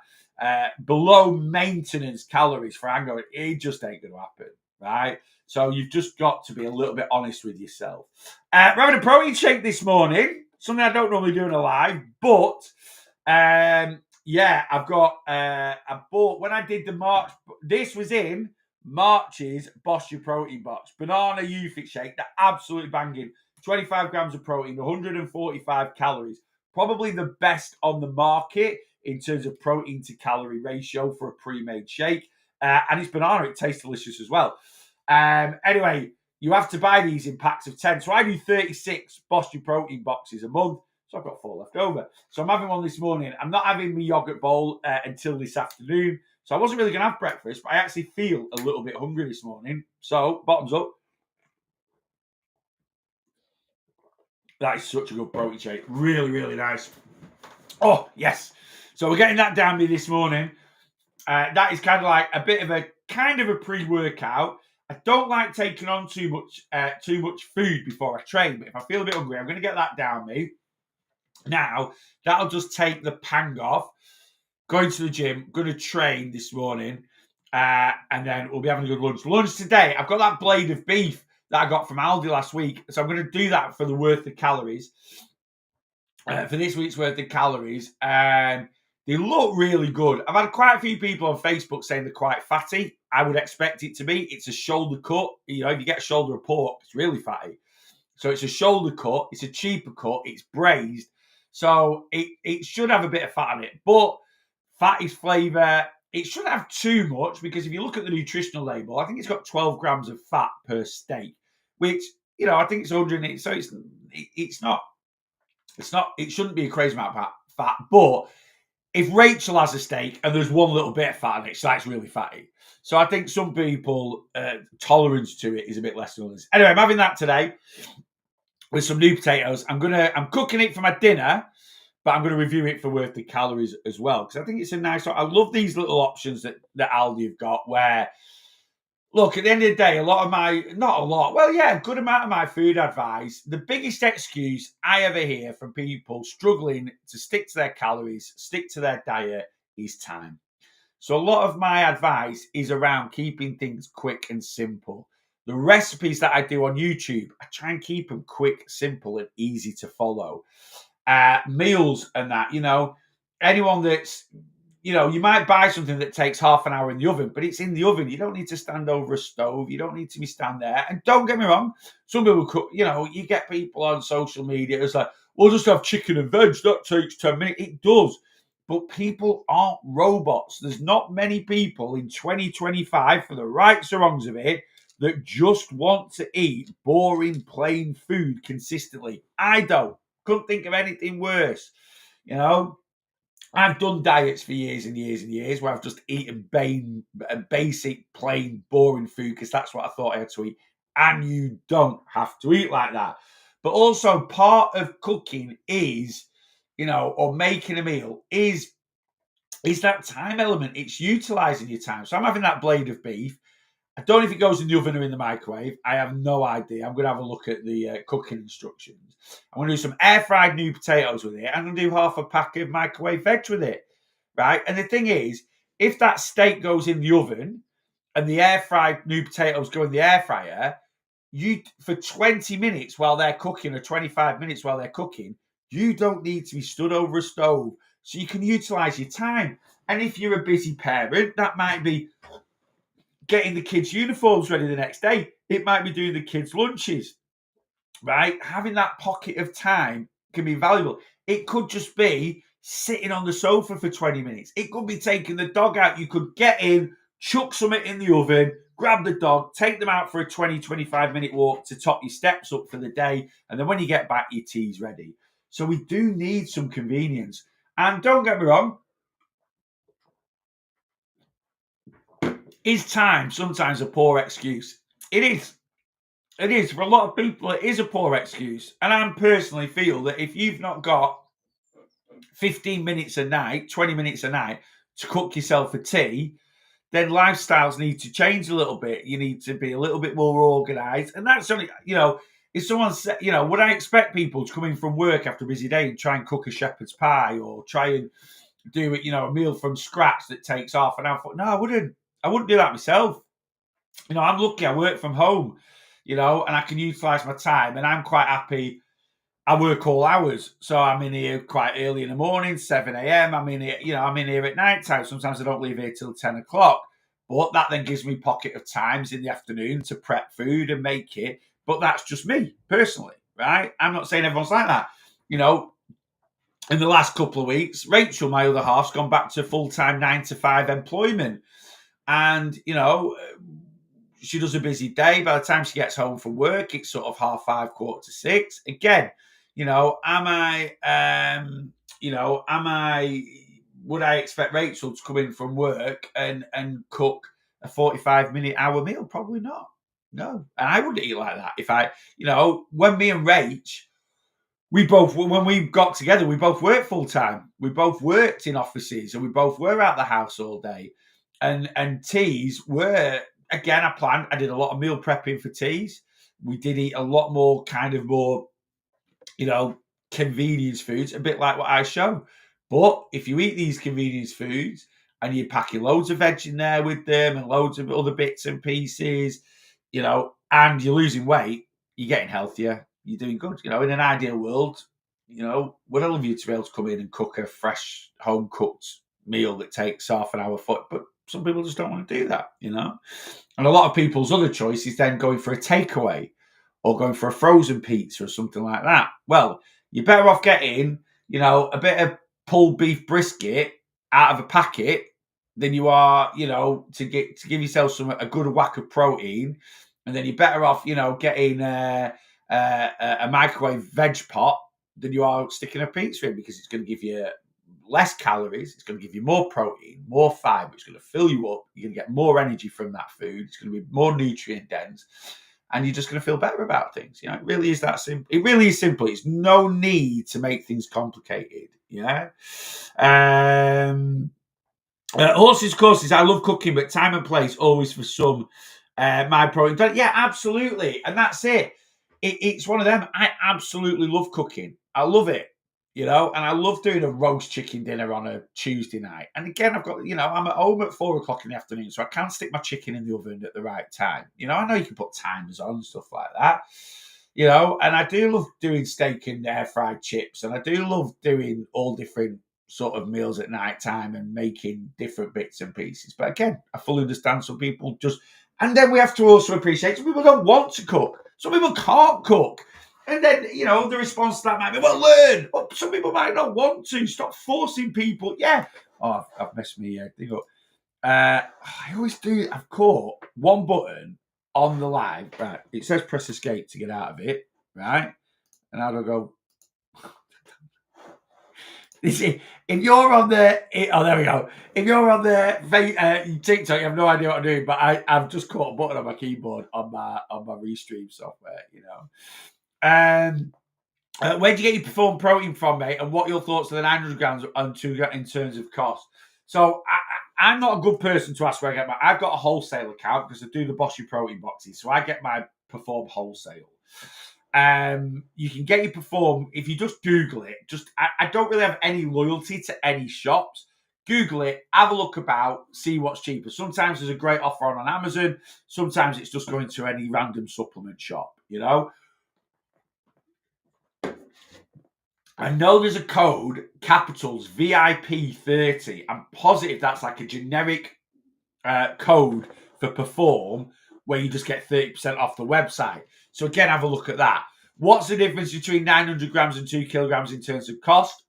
Speaker 1: below maintenance calories for hangover. It just ain't going to happen, right? So you've just got to be a little bit honest with yourself. We're having a protein shake this morning, something I don't normally do in a live, but I've got, I bought, when I did the March, this was in March's Boss Your Protein Box. Banana Youfit shake, they're absolutely banging. 25 grams of protein, 145 calories. Probably the best on the market in terms of protein to calorie ratio for a pre-made shake. And it's banana, it tastes delicious as well. Anyway, you have to buy these in packs of 10. So I do 36 Boss Your Protein boxes a month. So I've got 4 left over. So I'm having one this morning. I'm not having my yogurt bowl until this afternoon. So I wasn't really going to have breakfast, but I actually feel a little bit hungry this morning. So, bottoms up. That is such a good protein shake. Really, really nice. Oh, yes. So we're getting that down me this morning. That is kind of like a bit of a pre-workout. I don't like taking on too much food before I train, but if I feel a bit hungry, I'm going to get that down me. Now, that'll just take the pang off. Going to the gym, going to train this morning, and then we'll be having a good lunch. Lunch today, I've got that blade of beef that I got from Aldi last week, so I'm going to do that for the worth of calories, for this week's worth of calories. They look really good. I've had quite a few people on Facebook saying they're quite fatty. I would expect it to be. It's a shoulder cut. If you get a shoulder of pork, it's really fatty. So it's a shoulder cut. It's a cheaper cut. It's braised. So it should have a bit of fat on it, but fat is flavour. It shouldn't have too much because if you look at the nutritional label, I think it's got 12 grams of fat per steak, which, I think it's 100. So it's not, it shouldn't be a crazy amount of fat. But if Rachel has a steak and there's one little bit of fat on it, so that's really fatty. So I think some people, tolerance to it is a bit less than others. Anyway, I'm having that today with some new potatoes. I'm cooking it for my dinner, but I'm going to review it for worth the calories as well, because I think it's a nice. I love these little options that Aldi have got where, look, at the end of the day, a good amount of my food advice, the biggest excuse I ever hear from people struggling to stick to their calories, stick to their diet, is time. So a lot of my advice is around keeping things quick and simple. The recipes that I do on YouTube, I try and keep them quick, simple, and easy to follow. Meals and that, anyone that's, you might buy something that takes half an hour in the oven, but it's in the oven. You don't need to stand over a stove. You don't need to be stand there. And don't get me wrong, some people cook, you get people on social media. It's like, we'll just have chicken and veg. That takes 10 minutes. It does. but people aren't robots. There's not many people in 2025, for the rights or wrongs of it, that just want to eat boring, plain food consistently. I don't. Couldn't think of anything worse. You know, I've done diets for years and years and years where I've just eaten basic, plain, boring food because that's what I thought I had to eat. And you don't have to eat like that. But also, part of cooking is, or making a meal is that time element. It's utilizing your time. So I'm having that blade of beef. I don't know if it goes in the oven or in the microwave. I have no idea. I'm going to have a look at the cooking instructions. I'm going to do some air fried new potatoes with it. I'm going to do half a pack of microwave veg with it, right? And the thing is, if that steak goes in the oven and the air fried new potatoes go in the air fryer, you for 20 minutes while they're cooking or 25 minutes while they're cooking, you don't need to be stood over a stove. So you can utilize your time. And if you're a busy parent, that might be getting the kids' uniforms ready the next day. It might be doing the kids' lunches, right? Having that pocket of time can be valuable. It could just be sitting on the sofa for 20 minutes. It could be taking the dog out. You could get in, chuck something in the oven, grab the dog, take them out for a 20, 25-minute walk to top your steps up for the day. And then when you get back, your tea's ready. So we do need some convenience. And don't get me wrong, is time sometimes a poor excuse? It is. It is. For a lot of people, it is a poor excuse. And I personally feel that if you've not got 15 minutes a night, 20 minutes a night to cook yourself a tea, then lifestyles need to change a little bit. You need to be a little bit more organized. And that's only, if someone said, would I expect people to come in from work after a busy day and try and cook a shepherd's pie or try and do it, a meal from scratch that takes half an hour? No, I wouldn't. I wouldn't do that myself. I'm lucky I work from home, and I can utilize my time, and I'm quite happy. I work all hours. So I'm in here quite early in the morning, 7 a.m. I'm in here, I'm in here at night time. Sometimes I don't leave here till 10 o'clock. But that then gives me pocket of times in the afternoon to prep food and make it. But that's just me personally, right? I'm not saying everyone's like that. In the last couple of weeks, Rachel, my other half's gone back to full-time 9 to 5 employment. And, she does a busy day. By the time she gets home from work, it's sort of 5:30, 5:45. Again, would I expect Rachel to come in from work and cook a 45-minute hour meal? Probably not. No. And I wouldn't eat like that. If when me and Rach, when we got together, we both worked full time. We both worked in offices and we both were out the house all day. And teas were, again, I did a lot of meal prepping for teas. We did eat a lot more convenience foods, a bit like what I show. But if you eat these convenience foods and you're packing loads of veg in there with them and loads of other bits and pieces, and you're losing weight, you're getting healthier, you're doing good. In an ideal world, would I love you to be able to come in and cook a fresh, home-cooked meal that takes half an hour, but some people just don't want to do that, And a lot of people's other choice is then going for a takeaway or going for a frozen pizza or something like that. Well, you're better off getting, a bit of pulled beef brisket out of a packet than you are, to give yourself a good whack of protein. And then you're better off, getting a microwave veg pot than you are sticking a pizza in, because it's going to give you less calories, it's going to give you more protein, more fiber, it's going to fill you up, you're going to get more energy from that food, it's going to be more nutrient dense, and you're just going to feel better about things. It really is that simple. It really is simple. It's no need to make things complicated. Horses, courses, I love cooking, but time and place always for some. My protein, yeah, absolutely, and that's it. It's one of them. I absolutely love cooking. I love it. And I love doing a roast chicken dinner on a Tuesday night. And again, I've got, I'm at home at 4:00 in the afternoon, so I can't stick my chicken in the oven at the right time. I know you can put timers on and stuff like that, and I do love doing steak and air fried chips. And I do love doing all different sort of meals at night time and making different bits and pieces. But again, I fully understand some people and then we have to also appreciate some people don't want to cook. Some people can't cook. And then, the response to that might be, well, learn. Well, some people might not want to. Stop forcing people. Yeah. Oh, I've messed me thing up. I always do. I've caught one button on the live. Right. It says press escape to get out of it. Right. And I'll go. If you're on the, there we go. If you're on the TikTok, you have no idea what I'm doing. But I've just caught a button on my keyboard on my Restream software. Where do you get your Perform protein from, mate? And what are your thoughts on the 900 grams on 2 in terms of cost? So I'm not a good person to ask where I get I've got a wholesale account because I do the Bossy protein boxes. So I get my Perform wholesale. You can get your Perform if you just Google it. I don't really have any loyalty to any shops. Google it, have a look about, see what's cheaper. Sometimes there's a great offer on Amazon. Sometimes it's just going to any random supplement shop, I know there's a code, capitals, VIP30. I'm positive that's like a generic code for Perform where you just get 30% off the website. So again, have a look at that. What's the difference between 900 grams and 2 kilograms in terms of cost?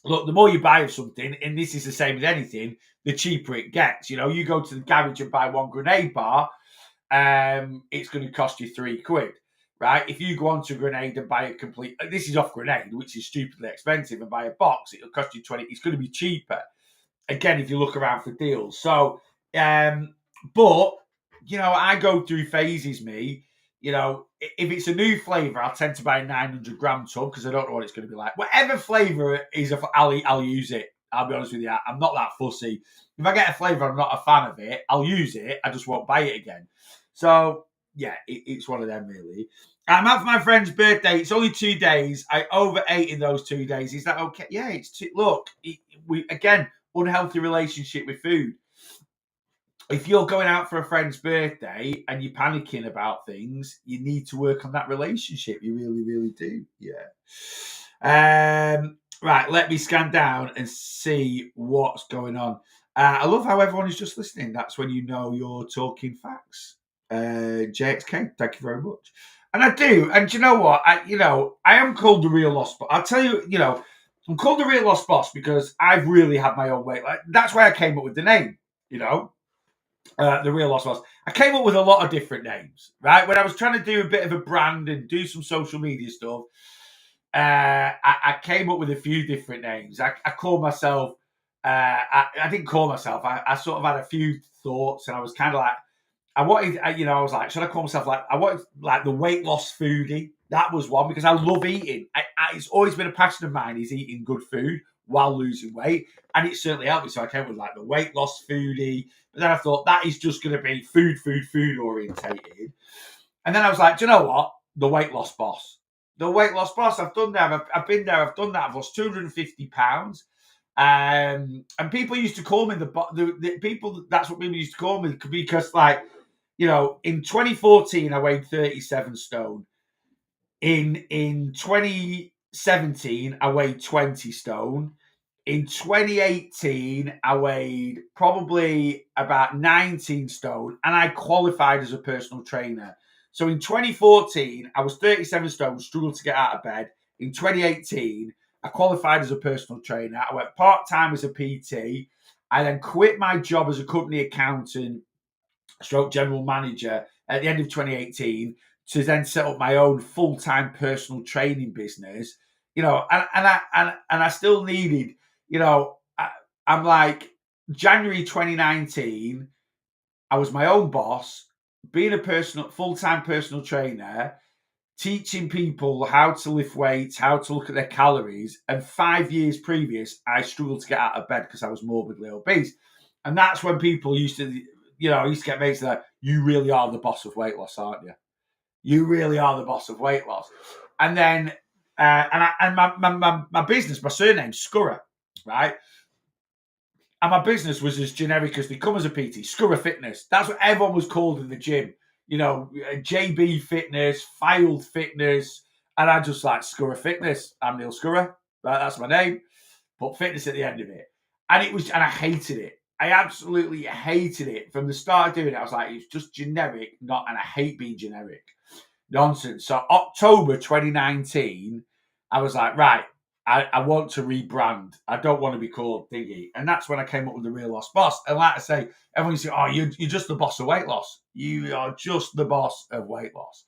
Speaker 1: Look, the more you buy of something, and this is the same as anything, the cheaper it gets. You go to the garage and buy one grenade bar, it's going to cost you £3. Right? If you go onto Grenade and buy a complete, this is off Grenade, which is stupidly expensive, and buy a box, it'll cost you 20. It's going to be cheaper. Again, if you look around for deals. So, but I go through phases. If it's a new flavor, I'll tend to buy a 900 gram tub because I don't know what it's going to be like. Whatever flavor is, I'll use it. I'll be honest with you. I'm not that fussy. If I get a flavor, I'm not a fan of it. I'll use it. I just won't buy it again. So yeah, it's one of them really. I'm out for my friend's birthday. It's only 2 days. I overate in those 2 days. Is that okay? Yeah, it's too. Look, we again unhealthy relationship with food. If you're going out for a friend's birthday and you're panicking about things, you need to work on that relationship. You really, really do. Yeah. Right, let me scan down and see what's going on. I love how everyone is just listening. That's when you know you're talking facts. JXK, thank you very much. And I do. And do you know what? I am called the real lost boss. I'll tell you, I'm called the real lost boss because I've really had my own way. That's why I came up with the name, the real lost boss. I came up with a lot of different names, right? When I was trying to do a bit of a brand and do some social media stuff, I came up with a few different names. I called myself, I didn't call myself, I sort of had a few thoughts and I was kind of like, I wanted, I was like, should I call myself I wanted like the weight loss foodie. That was one because I love eating. It's always been a passion of mine is eating good food while losing weight. And it certainly helped me. So I came with like the weight loss foodie. But then I thought that is just going to be food orientated. And then I was like, do you know what? The weight loss boss. The weight loss boss. I've done that. I've been there. I've done that. I've lost 250 pounds. And people used to call me the people. That's what people used to call me because in 2014 I weighed 37 stone. In 2017 I weighed 20 stone. In 2018 I weighed probably about 19 stone, and I qualified as a personal trainer. So in 2014 I was 37 stone, struggled to get out of bed. In 2018 I qualified as a personal trainer. I went part-time as a PT. I then quit my job as a company accountant stroke general manager at the end of 2018 to then set up my own full-time personal training business, and I still needed, I'm like January 2019, I was my own boss, being a full-time personal trainer, teaching people how to lift weights, how to look at their calories. And 5 years previous, I struggled to get out of bed because I was morbidly obese. And that's when people used to get mates like, you really are the boss of weight loss, aren't you? You really are the boss of weight loss. And then, my business, my surname's Scurra, right? And my business was as generic as they come as a PT, Scurra Fitness. That's what everyone was called in the gym. JB Fitness, Filed Fitness. And I just like Scurra Fitness. I'm Neil Scurra. Right? That's my name. Put fitness at the end of it. And I hated it. I absolutely hated it. From the start of doing it, I was like, it's just generic, and I hate being generic. Nonsense. So October 2019, I was like, right, I want to rebrand. I don't want to be called Diggy. And that's when I came up with the Real Lost Boss. And like I say, everyone say, oh, you're just the boss of weight loss. You are just the boss of weight loss.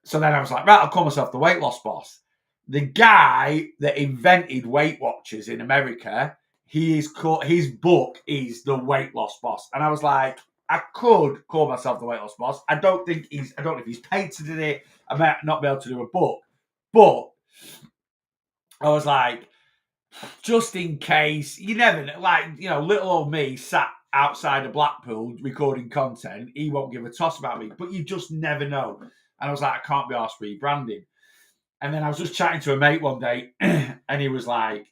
Speaker 1: So then I was like, right, I'll call myself the Weight Loss Boss. The guy that invented Weight Watchers in America, his book is The Weight Loss Boss. And I was like, I could call myself the Weight Loss Boss. I don't know if he's paid to do it. I might not be able to do a book. But I was like, just in case, you never know. Like, little old me sat outside of Blackpool recording content. He won't give a toss about me, but you just never know. And I was like, I can't be arsed rebranding. And then I was just chatting to a mate one day, and he was like,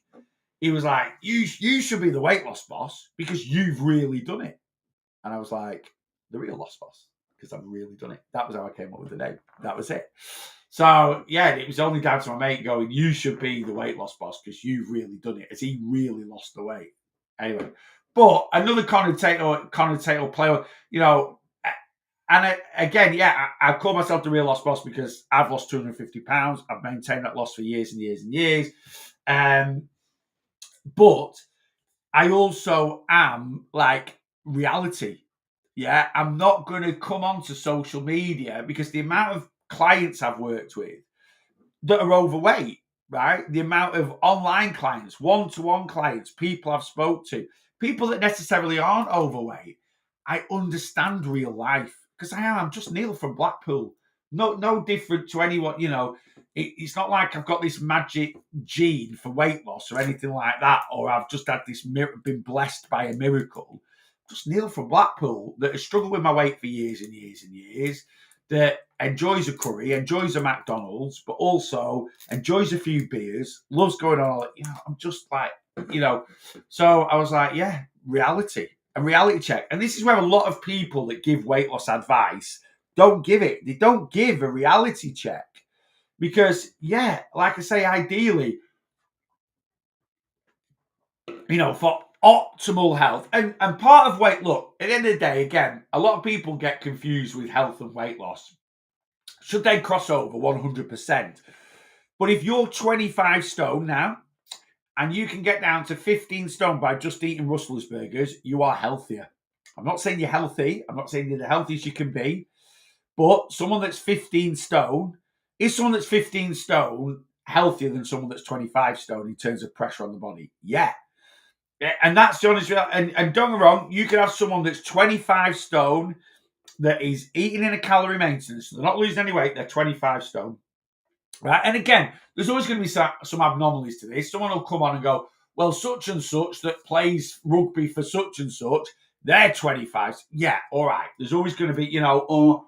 Speaker 1: you should be the Weight Loss Boss because you've really done it. And I was like, the Real Loss Boss, because I've really done it. That was how I came up with the name. That was it. So, yeah, it was only down to my mate going, you should be the Weight Loss Boss because you've really done it. As he really lost the weight. Anyway, but another connotational player, and again, I call myself the Real Loss Boss because I've lost 250 pounds. I've maintained that loss for years and years and years. But I also am like reality. Yeah, I'm not going to come onto social media because the amount of clients I've worked with that are overweight, right? The amount of online clients, one-to-one clients, people I've spoke to, people that necessarily aren't overweight. I understand real life because I'm just Neil from Blackpool. No different to anyone, it's not like I've got this magic gene for weight loss or anything like that, or I've just had been blessed by a miracle. Just Neil from Blackpool that has struggled with my weight for years and years and years, that enjoys a curry, enjoys a McDonald's, but also enjoys a few beers, loves going on. I'm just like, So I was like, yeah, reality, a reality check. And this is where a lot of people that give weight loss advice don't give it. They don't give a reality check because, like I say, ideally, for optimal health. And part of weight, look, at the end of the day, again, a lot of people get confused with health and weight loss. Should they cross over 100%? But if you're 25 stone now and you can get down to 15 stone by just eating Rustler's burgers, you are healthier. I'm not saying you're healthy. I'm not saying you're the healthiest you can be. But someone that's 15 stone, is someone that's 15 stone healthier than someone that's 25 stone in terms of pressure on the body? Yeah. And that's the honest reality. And don't get me wrong, you could have someone that's 25 stone that is eating in a calorie maintenance. They're not losing any weight. They're 25 stone. Right. And again, there's always going to be some abnormalities to this. Someone will come on and go, well, such and such that plays rugby for such and such, they're 25. Yeah, all right. There's always going to be, or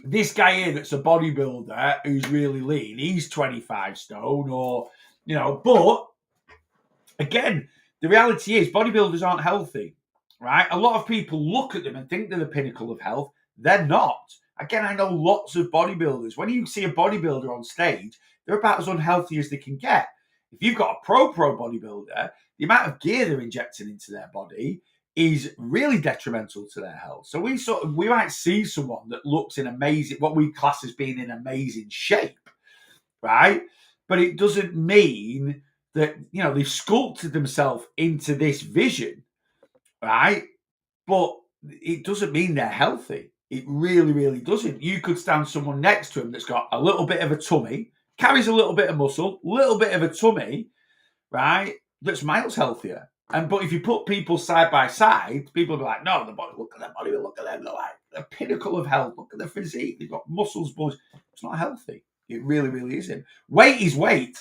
Speaker 1: this guy here that's a bodybuilder who's really lean, he's 25 stone, or, but again, the reality is bodybuilders aren't healthy, right? A lot of people look at them and think they're the pinnacle of health. They're not. Again, I know lots of bodybuilders. When you see a bodybuilder on stage, they're about as unhealthy as they can get. If you've got a pro bodybuilder, the amount of gear they're injecting into their body is really detrimental to their health. So we might see someone that looks in amazing, what we class as being in amazing shape, right? But it doesn't mean that, they've sculpted themselves into this vision, right? But it doesn't mean they're healthy. It really, really doesn't. You could stand someone next to him that's got a little bit of a tummy, carries a little bit of muscle, little bit of a tummy, right? That's miles healthier. But if you put people side by side, people will be like, no, the body, look at their body, look at them, they're like the pinnacle of health. Look at their physique. They've got muscles, boys. It's not healthy. It really, really isn't. Weight is weight,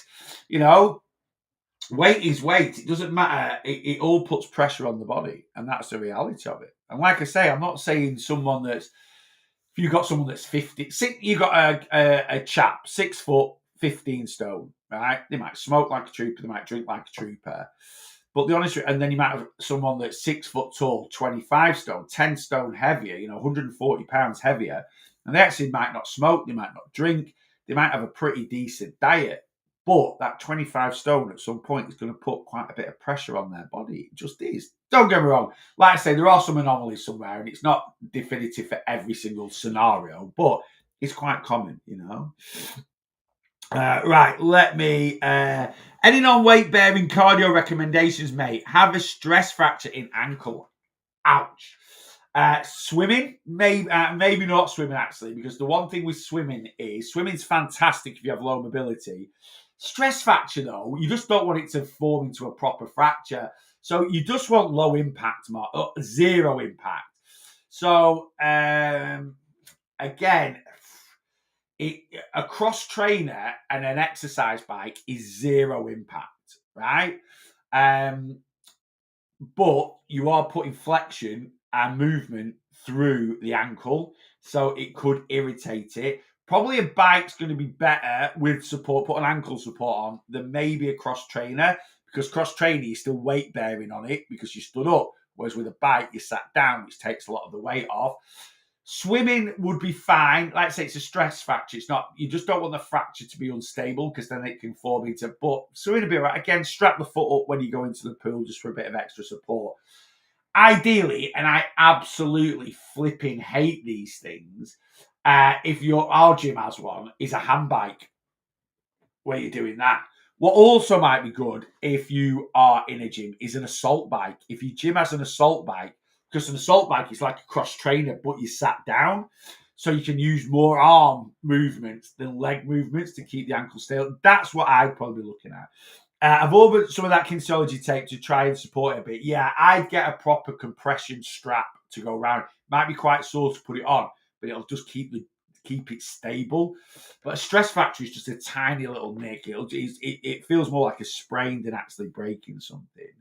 Speaker 1: Weight is weight. It doesn't matter. It all puts pressure on the body, and that's the reality of it. And like I say, I'm not saying someone that's. If you've got someone that's 50, you've got a chap 6 foot, 15 stone, right? They might smoke like a trooper, they might drink like a trooper. But the honest, and then you might have someone that's 6 foot tall, 25 stone, 10 stone heavier, 140 pounds heavier, and they actually might not smoke, they might not drink, they might have a pretty decent diet. But that 25 stone at some point is going to put quite a bit of pressure on their body. It just is. Don't get me wrong. Like I say, there are some anomalies somewhere, and it's not definitive for every single scenario, but it's quite common, you know. Right, let me. Any non-weight bearing cardio recommendations, mate? Have a stress fracture in ankle. Ouch. Swimming, maybe not swimming actually, because the one thing with swimming's fantastic if you have low mobility. Stress fracture though, you just don't want it to form into a proper fracture. So you just want low impact, zero impact. So again, a cross trainer and an exercise bike is zero impact, right? But you are putting flexion and movement through the ankle, so it could irritate it. Probably a bike's going to be better with support, put an ankle support on, than maybe a cross trainer, because cross trainer you're still weight bearing on it because you stood up, whereas with a bike you sat down, which takes a lot of the weight off. Swimming would be fine. Like I say, it's a stress fracture. It's not, you just don't want the fracture to be unstable because then it can form into, but swimming would be all right. Again, strap the foot up when you go into the pool just for a bit of extra support. Ideally, and I absolutely flipping hate these things, if our gym has one, is a hand bike where you're doing that. What also might be good if you are in a gym is an assault bike. If your gym has an assault bike, because an assault bike is like a cross trainer, but you sat down. So you can use more arm movements than leg movements to keep the ankle stable. That's what I'd probably be looking at. I've ordered some of that Kinesiology tape to try and support it a bit. Yeah, I'd get a proper compression strap to go around. Might be quite sore to put it on, but it'll just keep it stable. But a stress fracture is just a tiny little nick. It feels more like a sprain than actually breaking something.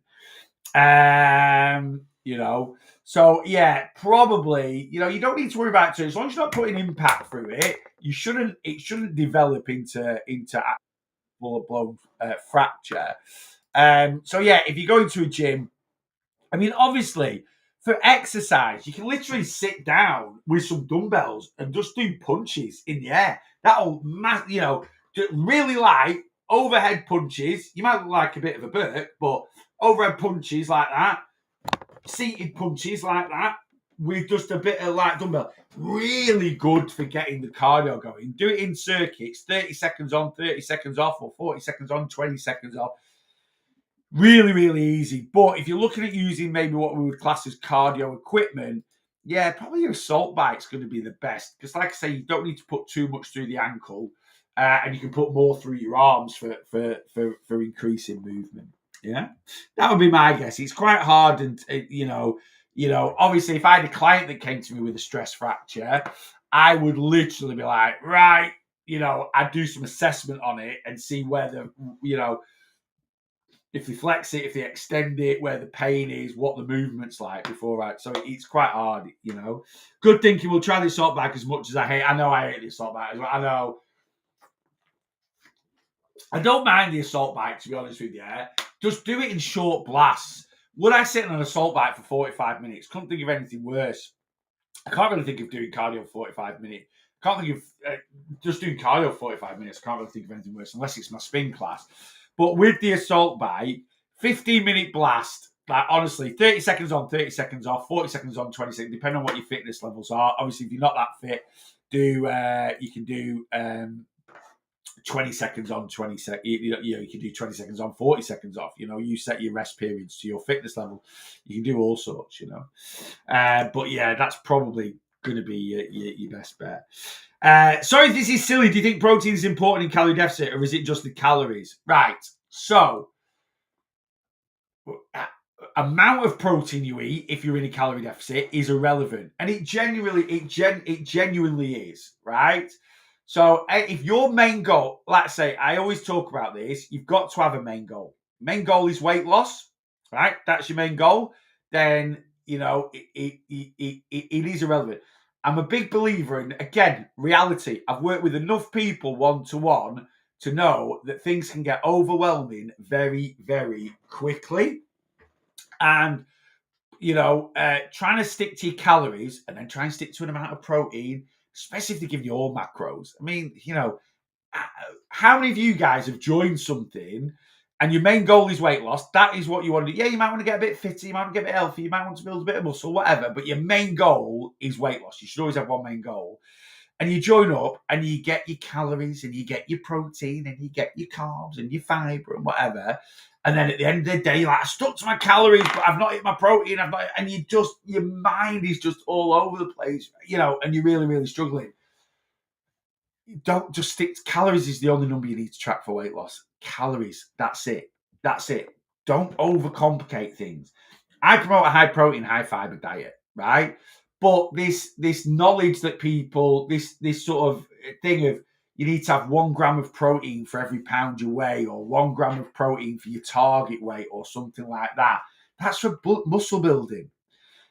Speaker 1: You know, so yeah, probably, you know, you don't need to worry about it. As long as you're not putting impact through it, it shouldn't develop into full blown fracture. So yeah, if you go into a gym, I mean, obviously for exercise, you can literally sit down with some dumbbells and just do punches in the air. That'll, you know, really light overhead punches. You might look like a bit of a Burke, but overhead punches like that, seated punches like that, with just a bit of light dumbbell. Really good for getting the cardio going. Do it in circuits, 30 seconds on, 30 seconds off, or 40 seconds on, 20 seconds off. Really, really easy. But if you're looking at using maybe what we would class as cardio equipment, yeah, probably your assault bike's going to be the best. Because like I say, you don't need to put too much through the ankle, and you can put more through your arms for increasing movement. Yeah, that would be my guess. It's quite hard, and you know, obviously, if I had a client that came to me with a stress fracture, I would literally be like, right, you know, I'd do some assessment on it and see whether, you know, if they flex it, if they extend it, where the pain is, what the movement's like before, right? So it's quite hard, you know. Good thinking. We'll try the assault bike as much as I hate. I know I hate the assault bike as well. I know. I don't mind the assault bike, to be honest with you. Just do it in short blasts. Would I sit on an assault bike for 45 minutes? Couldn't think of anything worse. I can't really think of doing cardio for 45 minutes. Can't think of just doing cardio for 45 minutes. I can't really think of anything worse unless it's my spin class. But with the assault bike, 15-minute blast, like honestly, 30 seconds on, 30 seconds off, 40 seconds on, 20 seconds, depending on what your fitness levels are. Obviously, if you're not that fit, you can do 20 seconds on, 20 seconds. You can do 20 seconds on, 40 seconds off. You know, you set your rest periods to your fitness level. You can do all sorts, you know. But yeah, that's probably going to be your best bet. Sorry if this is silly. Do you think protein is important in calorie deficit, or is it just the calories? Right. So, amount of protein you eat if you're in a calorie deficit is irrelevant, and it genuinely is, right? So if your main goal, let's say, I always talk about this, you've got to have a main goal. Main goal is weight loss, right? That's your main goal. Then, you know, it is irrelevant. I'm a big believer in, again, reality. I've worked with enough people one-to-one to know that things can get overwhelming very, very quickly. And, you know, trying to stick to your calories and then try and stick to an amount of protein, especially if they give you all macros. I mean, you know, how many of you guys have joined something and your main goal is weight loss? That is what you want to do. Yeah, you might want to get a bit fitter, you might want to get a bit healthy, you might want to build a bit of muscle, whatever, but your main goal is weight loss. You should always have one main goal. And you join up and you get your calories and you get your protein and you get your carbs and your fiber and whatever. And then at the end of the day, you're like, I stuck to my calories, but I've not hit my protein. And your mind is just all over the place, and you're really, really struggling. Don't just stick to calories is the only number you need to track for weight loss. Calories. That's it. Don't overcomplicate things. I promote a high protein, high fiber diet, right? But this knowledge that people, this sort of thing of you need to have 1 gram of protein for every pound you weigh, or 1 gram of protein for your target weight, or something like that. That's for muscle building,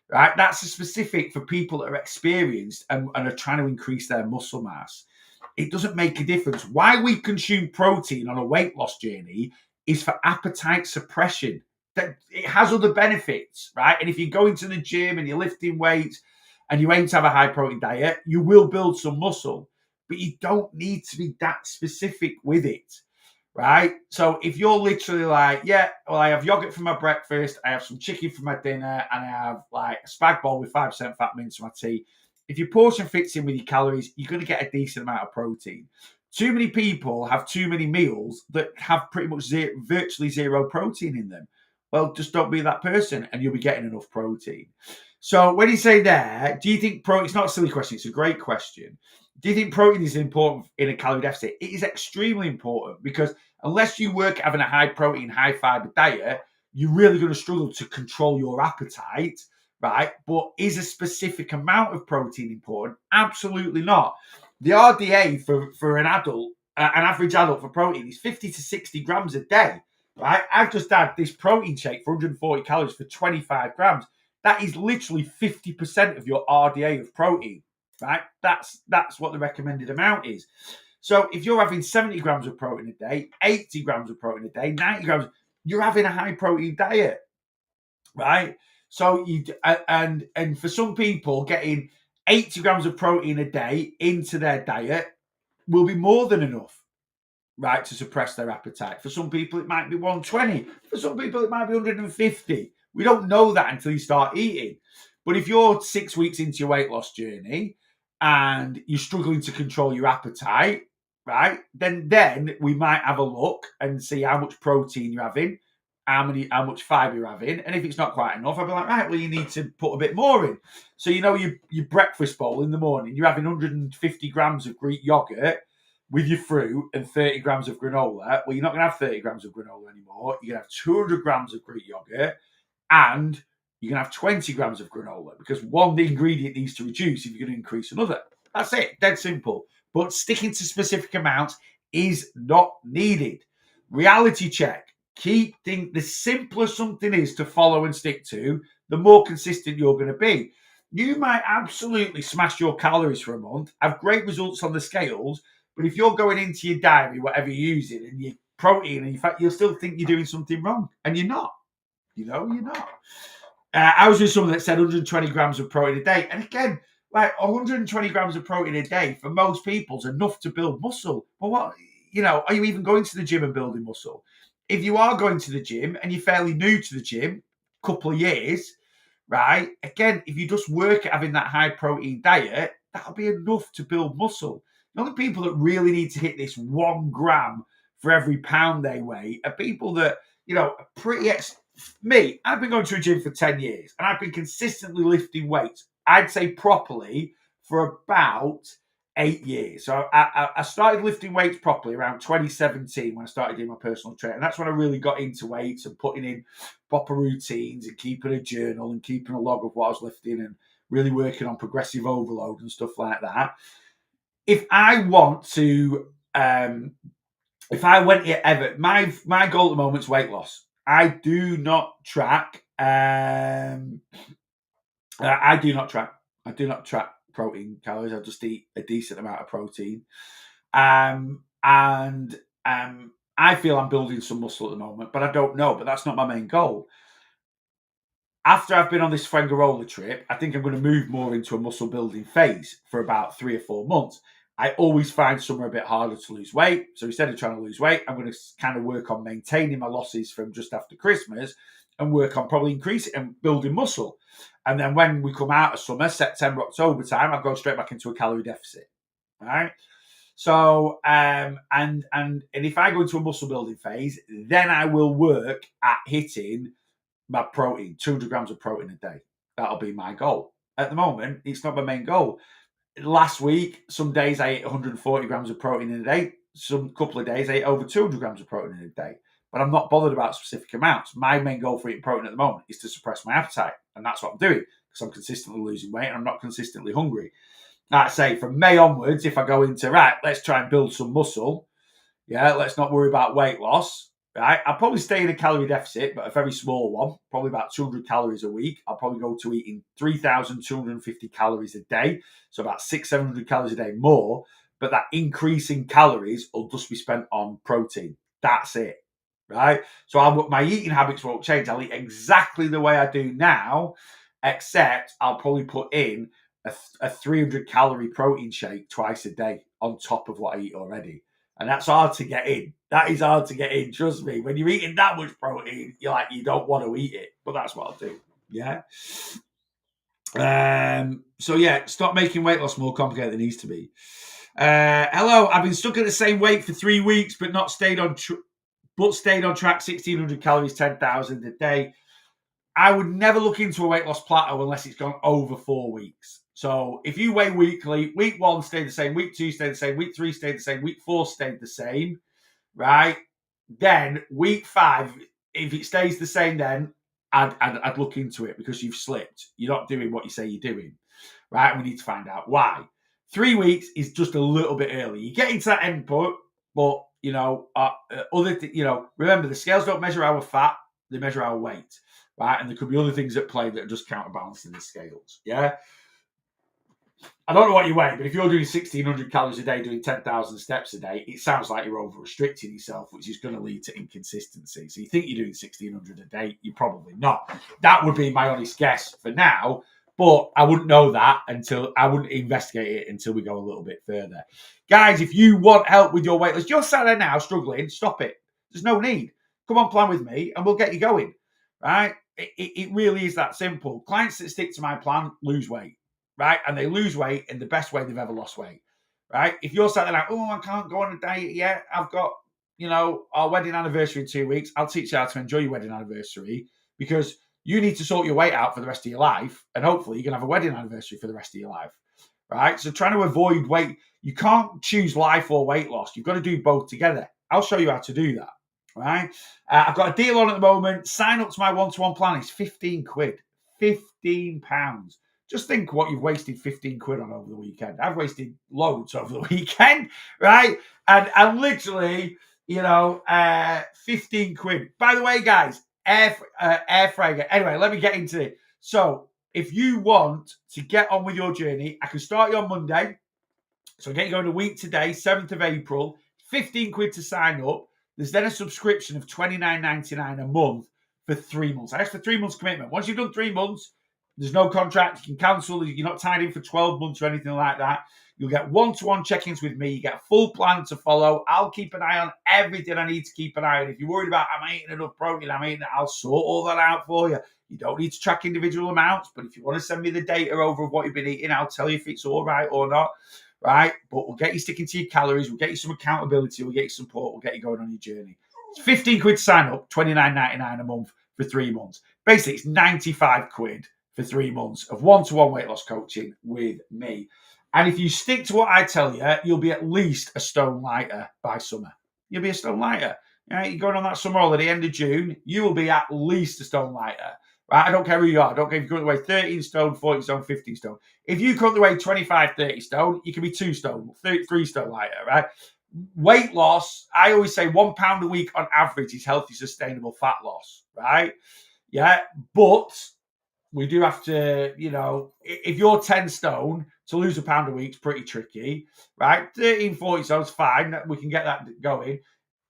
Speaker 1: right? That's a specific for people that are experienced and are trying to increase their muscle mass. It doesn't make a difference. Why we consume protein on a weight loss journey is for appetite suppression. That it has other benefits, right? And if you go into the gym and you're lifting weights and you aim to have a high protein diet, you will build some muscle, but you don't need to be that specific with it, right? So if you're literally like, yeah, well, I have yogurt for my breakfast, I have some chicken for my dinner, and I have like a spag bowl with 5% fat mince for my tea. If your portion fits in with your calories, you're going to get a decent amount of protein. Too many people have too many meals that have pretty much virtually zero protein in them. Well, just don't be that person and you'll be getting enough protein. So when you say there, do you think protein, it's not a silly question, it's a great question. Do you think protein is important in a calorie deficit? It is extremely important because unless you work having a high protein, high fiber diet, you're really going to struggle to control your appetite, right? But is a specific amount of protein important? Absolutely not. The RDA for an adult, an average adult for protein is 50 to 60 grams a day, right? I've just had this protein shake for 140 calories for 25 grams. That is literally 50% of your RDA of protein, right? That's what the recommended amount is. So if you're having 70 grams of protein a day, 80 grams of protein a day, 90 grams, you're having a high protein diet, right? So and for some people, getting 80 grams of protein a day into their diet will be more than enough, right, to suppress their appetite. For some people, it might be 120. For some people, it might be 150. We don't know that until you start eating. But if you're 6 weeks into your weight loss journey and you're struggling to control your appetite, right, then we might have a look and see how much protein you're having, how much fiber you're having, and if it's not quite enough, I'll be like, right, well, you need to put a bit more in. So your breakfast bowl in the morning, you're having 150 grams of Greek yogurt with your fruit and 30 grams of granola. Well, you're not going to have 30 grams of granola anymore. You're going to have 200 grams of Greek yogurt, and you're going to have 20 grams of granola because one ingredient needs to reduce if you're going to increase another. That's it, dead simple. But sticking to specific amounts is not needed. Reality check. The simpler something is to follow and stick to, the more consistent you're going to be. You might absolutely smash your calories for a month, have great results on the scales, but if you're going into your diary, whatever you're using, and your protein, and in fact, you'll still think you're doing something wrong, and you're not. You're not. I was with someone that said 120 grams of protein a day, and again, like 120 grams of protein a day for most people is enough to build muscle. But what, are you even going to the gym and building muscle? If you are going to the gym and you're fairly new to the gym, couple of years, right? Again, if you just work at having that high protein diet, that'll be enough to build muscle. The only people that really need to hit this 1 gram for every pound they weigh are people that, are pretty me, I've been going to a gym for 10 years and I've been consistently lifting weights, I'd say properly, for about 8 years. So I started lifting weights properly around 2017 when I started doing my personal training. And that's when I really got into weights and putting in proper routines and keeping a journal and keeping a log of what I was lifting and really working on progressive overload and stuff like that. If I want to, if I went here ever, my goal at the moment is weight loss. I do not track. I do not track. I do not track protein calories. I just eat a decent amount of protein. And I feel I'm building some muscle at the moment, but I don't know. But that's not my main goal. After I've been on this Fuengirola trip, I think I'm going to move more into a muscle building phase for about 3 or 4 months. I always find summer a bit harder to lose weight. So instead of trying to lose weight, I'm going to kind of work on maintaining my losses from just after Christmas and work on probably increasing and building muscle. And then when we come out of summer, September, October time, I'll go straight back into a calorie deficit. All right. So and if I go into a muscle building phase, then I will work at hitting my protein, 200 grams of protein a day. That'll be my goal. At the moment, it's not my main goal. Last week, some days I ate 140 grams of protein in a day. Some couple of days I ate over 200 grams of protein in a day. But I'm not bothered about specific amounts. My main goal for eating protein at the moment is to suppress my appetite. And that's what I'm doing because I'm consistently losing weight and I'm not consistently hungry. Like I say, from May onwards, if I go into, right, let's try and build some muscle. Yeah, let's not worry about weight loss. Right, I'll probably stay in a calorie deficit, but a very small one, probably about 200 calories a week. I'll probably go to eating 3,250 calories a day, so about 600-700 calories a day more. But that increase in calories will just be spent on protein. That's it, right? So my eating habits won't change. I'll eat exactly the way I do now, except I'll probably put in a 300-calorie protein shake twice a day on top of what I eat already. And that's hard to get in. That is hard to get in. Trust me. When you're eating that much protein, you're like, you don't want to eat it. But that's what I'll do. Yeah. So yeah, stop making weight loss more complicated than it needs to be. Hello, I've been stuck at the same weight for 3 weeks, but stayed on track. 1,600 calories, 10,000 a day. I would never look into a weight loss plateau unless it's gone over 4 weeks. So if you weigh weekly, week 1 stayed the same, week 2 stayed the same, week 3 stayed the same, week 4 stayed the same, right? Then week 5, if it stays the same, then I'd look into it because you've slipped. You're not doing what you say you're doing, right? We need to find out why. 3 weeks is just a little bit early. You get into that endpoint, but remember the scales don't measure our fat; they measure our weight. Right, and there could be other things at play that are just counterbalancing the scales. Yeah, I don't know what you weigh, but if you're doing 1,600 calories a day, doing 10,000 steps a day, it sounds like you're over restricting yourself, which is going to lead to inconsistency. So you think you're doing 1,600 a day, you're probably not. That would be my honest guess for now, but I wouldn't know that I wouldn't investigate it until we go a little bit further. Guys, if you want help with your weight loss, you're sat there now struggling, stop it. There's no need. Come on, plan with me, and we'll get you going. Right? It really is that simple. Clients that stick to my plan lose weight, right? And they lose weight in the best way they've ever lost weight, right? If you're sat there like, oh, I can't go on a diet yet. I've got, our wedding anniversary in 2 weeks. I'll teach you how to enjoy your wedding anniversary because you need to sort your weight out for the rest of your life. And hopefully you can have a wedding anniversary for the rest of your life, right? So trying to avoid weight, you can't choose life or weight loss. You've got to do both together. I'll show you how to do that. Right, I've got a deal on at the moment. Sign up to my one-to-one plan. It's 15 quid, £15. Just think what you've wasted 15 quid on over the weekend. I've wasted loads over the weekend, right? And literally, 15 quid. By the way, guys, air fryer. Anyway, let me get into it. So if you want to get on with your journey, I can start you on Monday. So I'll get you going a week today, 7th of April, 15 quid to sign up. There's then a subscription of $29.99 a month for 3 months. That's for 3 months commitment. Once you've done 3 months, there's no contract. You can cancel. You're not tied in for 12 months or anything like that. You'll get one-to-one check-ins with me. You get a full plan to follow. I'll keep an eye on everything I need to keep an eye on. If you're worried about, am I eating enough protein? I'll sort all that out for you. You don't need to track individual amounts, but if you want to send me the data over of what you've been eating, I'll tell you if it's all right or not. Right, but we'll get you sticking to your calories. We'll get you some accountability. We'll get you support. We'll get you going on your journey. It's 15 quid sign up, $29.99 a month for 3 months. Basically, it's 95 quid for 3 months of one-to-one weight loss coaching with me. And if you stick to what I tell you, you'll be at least a stone lighter by summer. You'll be a stone lighter. You're going on that summer holiday, end of June. You will be at least a stone lighter. Right? I don't care who you are. I don't care if you currently weigh 13 stone, 14 stone, 15 stone. If you currently weigh 25, 30 stone, you can be 2 stone, 3 stone lighter, right? Weight loss, I always say 1 pound a week on average is healthy, sustainable fat loss, right? Yeah, but we do have to, if you're 10 stone, to lose a pound a week is pretty tricky, right? 13, 40 stone's fine. We can get that going.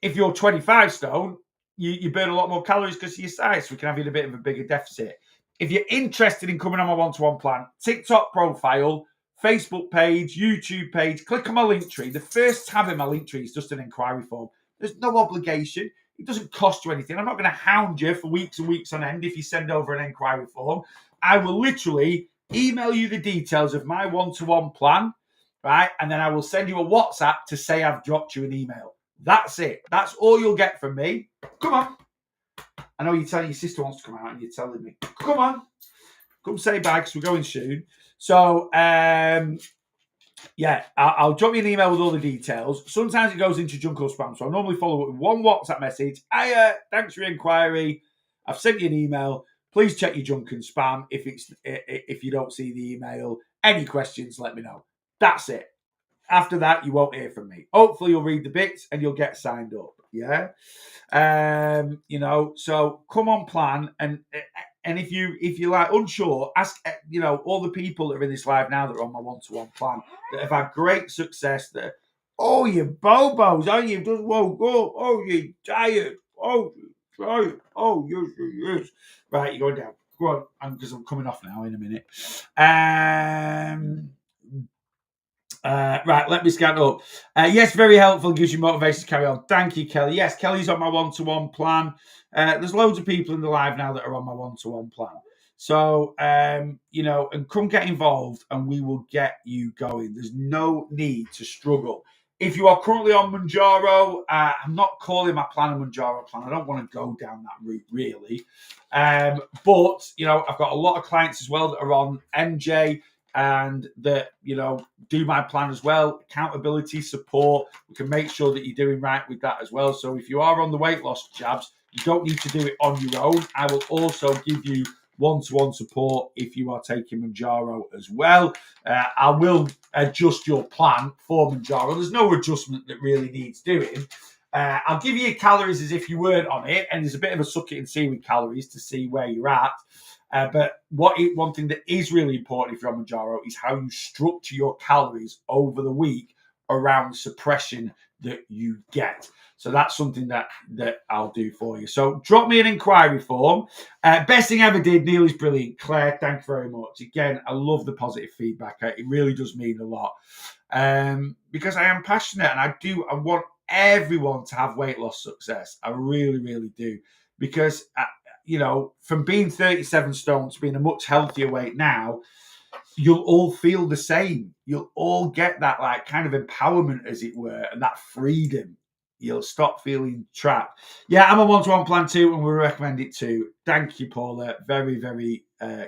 Speaker 1: If you're 25 stone, you burn a lot more calories because of your size, so we can have you in a bit of a bigger deficit. If you're interested in coming on my one-to-one plan, TikTok profile, Facebook page, YouTube page, click on my link tree. The first tab in my link tree is just an inquiry form. There's no obligation. It doesn't cost you anything. I'm not going to hound you for weeks and weeks on end if you send over an inquiry form. I will literally email you the details of my one-to-one plan, right? And then I will send you a WhatsApp to say I've dropped you an email. That's it. That's all you'll get from me. Come on. I know you're telling your sister wants to come out and you're telling me, come on. Come say bye because we're going soon. So, yeah, I'll drop you an email with all the details. Sometimes it goes into junk or spam. So I normally follow up with one WhatsApp message. Hiya, thanks for your inquiry. I've sent you an email. Please check your junk and spam if you don't see the email. Any questions, let me know. That's it. After that, you won't hear from me. Hopefully, you'll read the bits and you'll get signed up. Yeah. So come on, plan. And if you're like unsure, ask, all the people that are in this live now that are on my one-to-one plan that have had great success. That, oh, you bobos, oh, you've just woke up, oh, you're tired, oh, you're tired, oh, yes. Right, you're going down. Go on, because I'm coming off now in a minute. Right, let me scan up. Yes, very helpful. Gives you motivation to carry on. Thank you, Kelly. Yes, Kelly's on my one-to-one plan. There's loads of people in the live now that are on my one-to-one plan. So, and come get involved and we will get you going. There's no need to struggle. If you are currently on Mounjaro, I'm not calling my plan a Mounjaro plan. I don't want to go down that route, really. But, I've got a lot of clients as well that are on MJ and that, do my plan as well. Accountability, support. We can make sure that you're doing right with that as well. So if you are on the weight loss jabs, you don't need to do it on your own. I will also give you one-to-one support if you are taking Mounjaro as well. I will adjust your plan for Mounjaro. There's no adjustment that really needs doing. I'll give you your calories as if you weren't on it, and there's a bit of a suck it and see with calories to see where you're at. But one thing that is really important if you're on Mounjaro is how you structure your calories over the week around suppression that you get. So that's something that I'll do for you. So drop me an inquiry form. Best thing I ever did, Neil is brilliant. Claire, thank you very much. Again, I love the positive feedback. It really does mean a lot. Because I am passionate and I want everyone to have weight loss success. I really, really do. Because, from being 37 stone to being a much healthier weight now, you'll all feel the same. You'll all get that kind of empowerment, as it were, and that freedom. You'll stop feeling trapped. Yeah, I'm on one-to-one plan too, and we recommend it too. Thank you, Paula. Very, very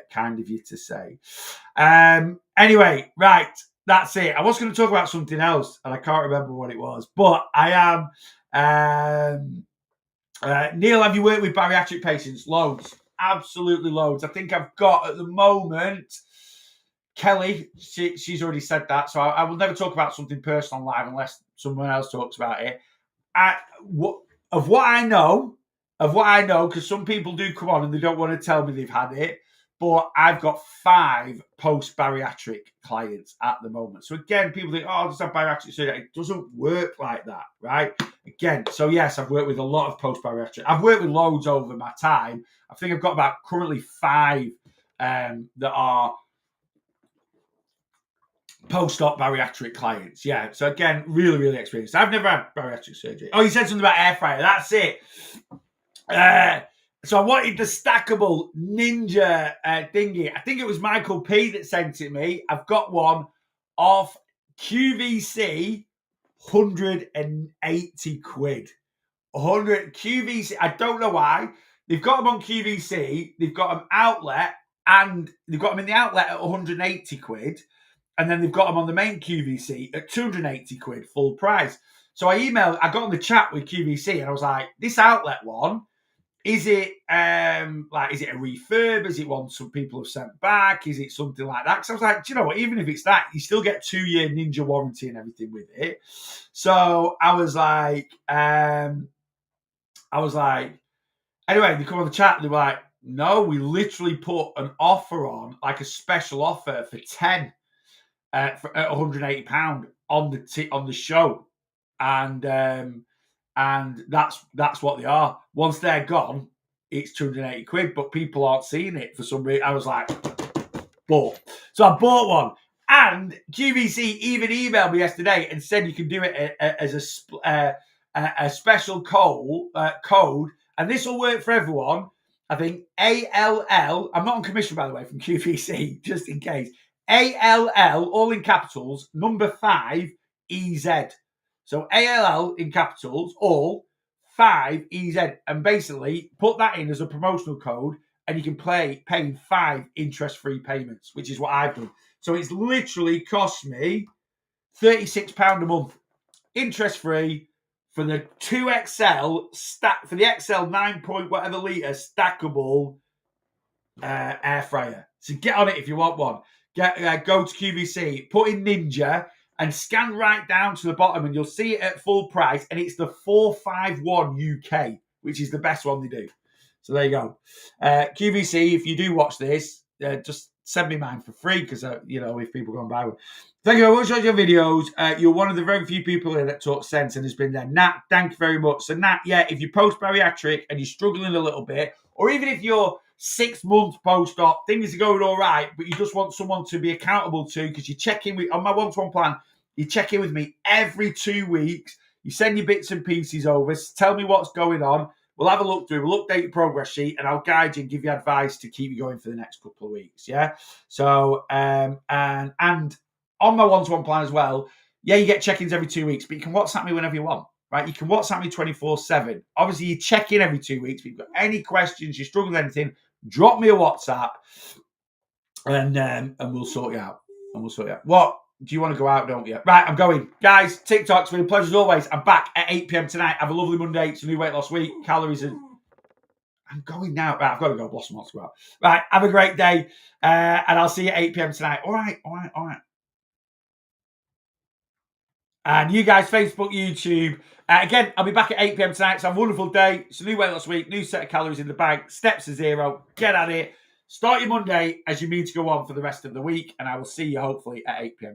Speaker 1: kind of you to say. Anyway, right, that's it. I was going to talk about something else, and I can't remember what it was, but I am. Neil, have you worked with bariatric patients? Loads. Absolutely loads. I think I've got, at the moment, Kelly, she's already said that, so I will never talk about something personal live unless someone else talks about it. Of what I know, because some people do come on and they don't want to tell me they've had it, but I've got 5 post-bariatric clients at the moment. So again, people think, oh, just have bariatric surgery. It doesn't work like that, right? Again, so yes, I've worked with a lot of post-bariatric. I've worked with loads over my time. I think I've got about currently 5 that are post-op bariatric clients. Yeah, so again, really, really experienced. I've never had bariatric surgery. Oh, you said something about air fryer. That's it. So I wanted the stackable Ninja thingy. I think it was Michael P that sent it me. I've got one off QVC, 180 quid. 100 QVC. I don't know why. They've got them on QVC. They've got them outlet, and they've got them in the outlet at 180 quid. And then they've got them on the main QVC at 280 quid, full price. So I got on the chat with QVC and I was like, this outlet one, is it is it a refurb? Is it one some people have sent back? Is it something like that? Because I was like, do you know what? Even if it's that, you still get 2-year Ninja warranty and everything with it. So I was like, anyway, they come on the chat and they were like, no, we literally put an offer on, like a special offer for 10 at £180 on the show, and that's what they are. Once they're gone, it's 280 quid, but people aren't seeing it for some reason. I was like, bought. So I bought one. And QVC even emailed me yesterday and said you can do it as a special code, and this will work for everyone. I think ALL. I'm not on commission, by the way, from QVC, just in case. ALL, all in capitals, number 5 EZ. So ALL in capitals, all 5 EZ, and basically put that in as a promotional code, and you can pay 5 interest-free payments, which is what I've done. So it's literally cost me £36 a month, interest-free, for the 2XL stack, for the XL 9 point whatever litre stackable air fryer. So get on it if you want one. Go to QVC, put in Ninja, and scan right down to the bottom, and you'll see it at full price. And it's the 451 UK, which is the best one they do. So there you go. QVC, if you do watch this, just send me mine for free, because if people go and buy one. Thank you very much for your videos. You're one of the very few people here that talk sense and has been there. Nat, thank you very much. So Nat, yeah, if you're post-bariatric and you're struggling a little bit, or even if you're 6 months post-op, things are going all right, but you just want someone to be accountable to, because you check in with, on my one-to-one plan, you check in with me every 2 weeks. You send your bits and pieces over, tell me what's going on. We'll have a look through, we'll update your progress sheet, and I'll guide you and give you advice to keep you going for the next couple of weeks, yeah? So, and on my one-to-one plan as well, yeah, you get check-ins every 2 weeks, but you can WhatsApp me whenever you want, right? You can WhatsApp me 24/7. Obviously, you check in every 2 weeks. If you've got any questions, you're struggling with anything, drop me a WhatsApp, and we'll sort you out. What? Do you want to go out, don't you? Right, I'm going. Guys, TikTok's been a pleasure as always. I'm back at 8 p.m. tonight. Have a lovely Monday. It's a new weight loss week. Calories are... I'm going now. Right, I've got to go. Blossom wants to go out. Right, have a great day. And I'll see you at 8 p.m. tonight. All right. And you guys, Facebook, YouTube. Again, I'll be back at 8 p.m. tonight. So have a wonderful day. It's a new weight loss week. New set of calories in the bag. Steps to zero. Get at it. Start your Monday as you mean to go on for the rest of the week. And I will see you hopefully at 8 p.m.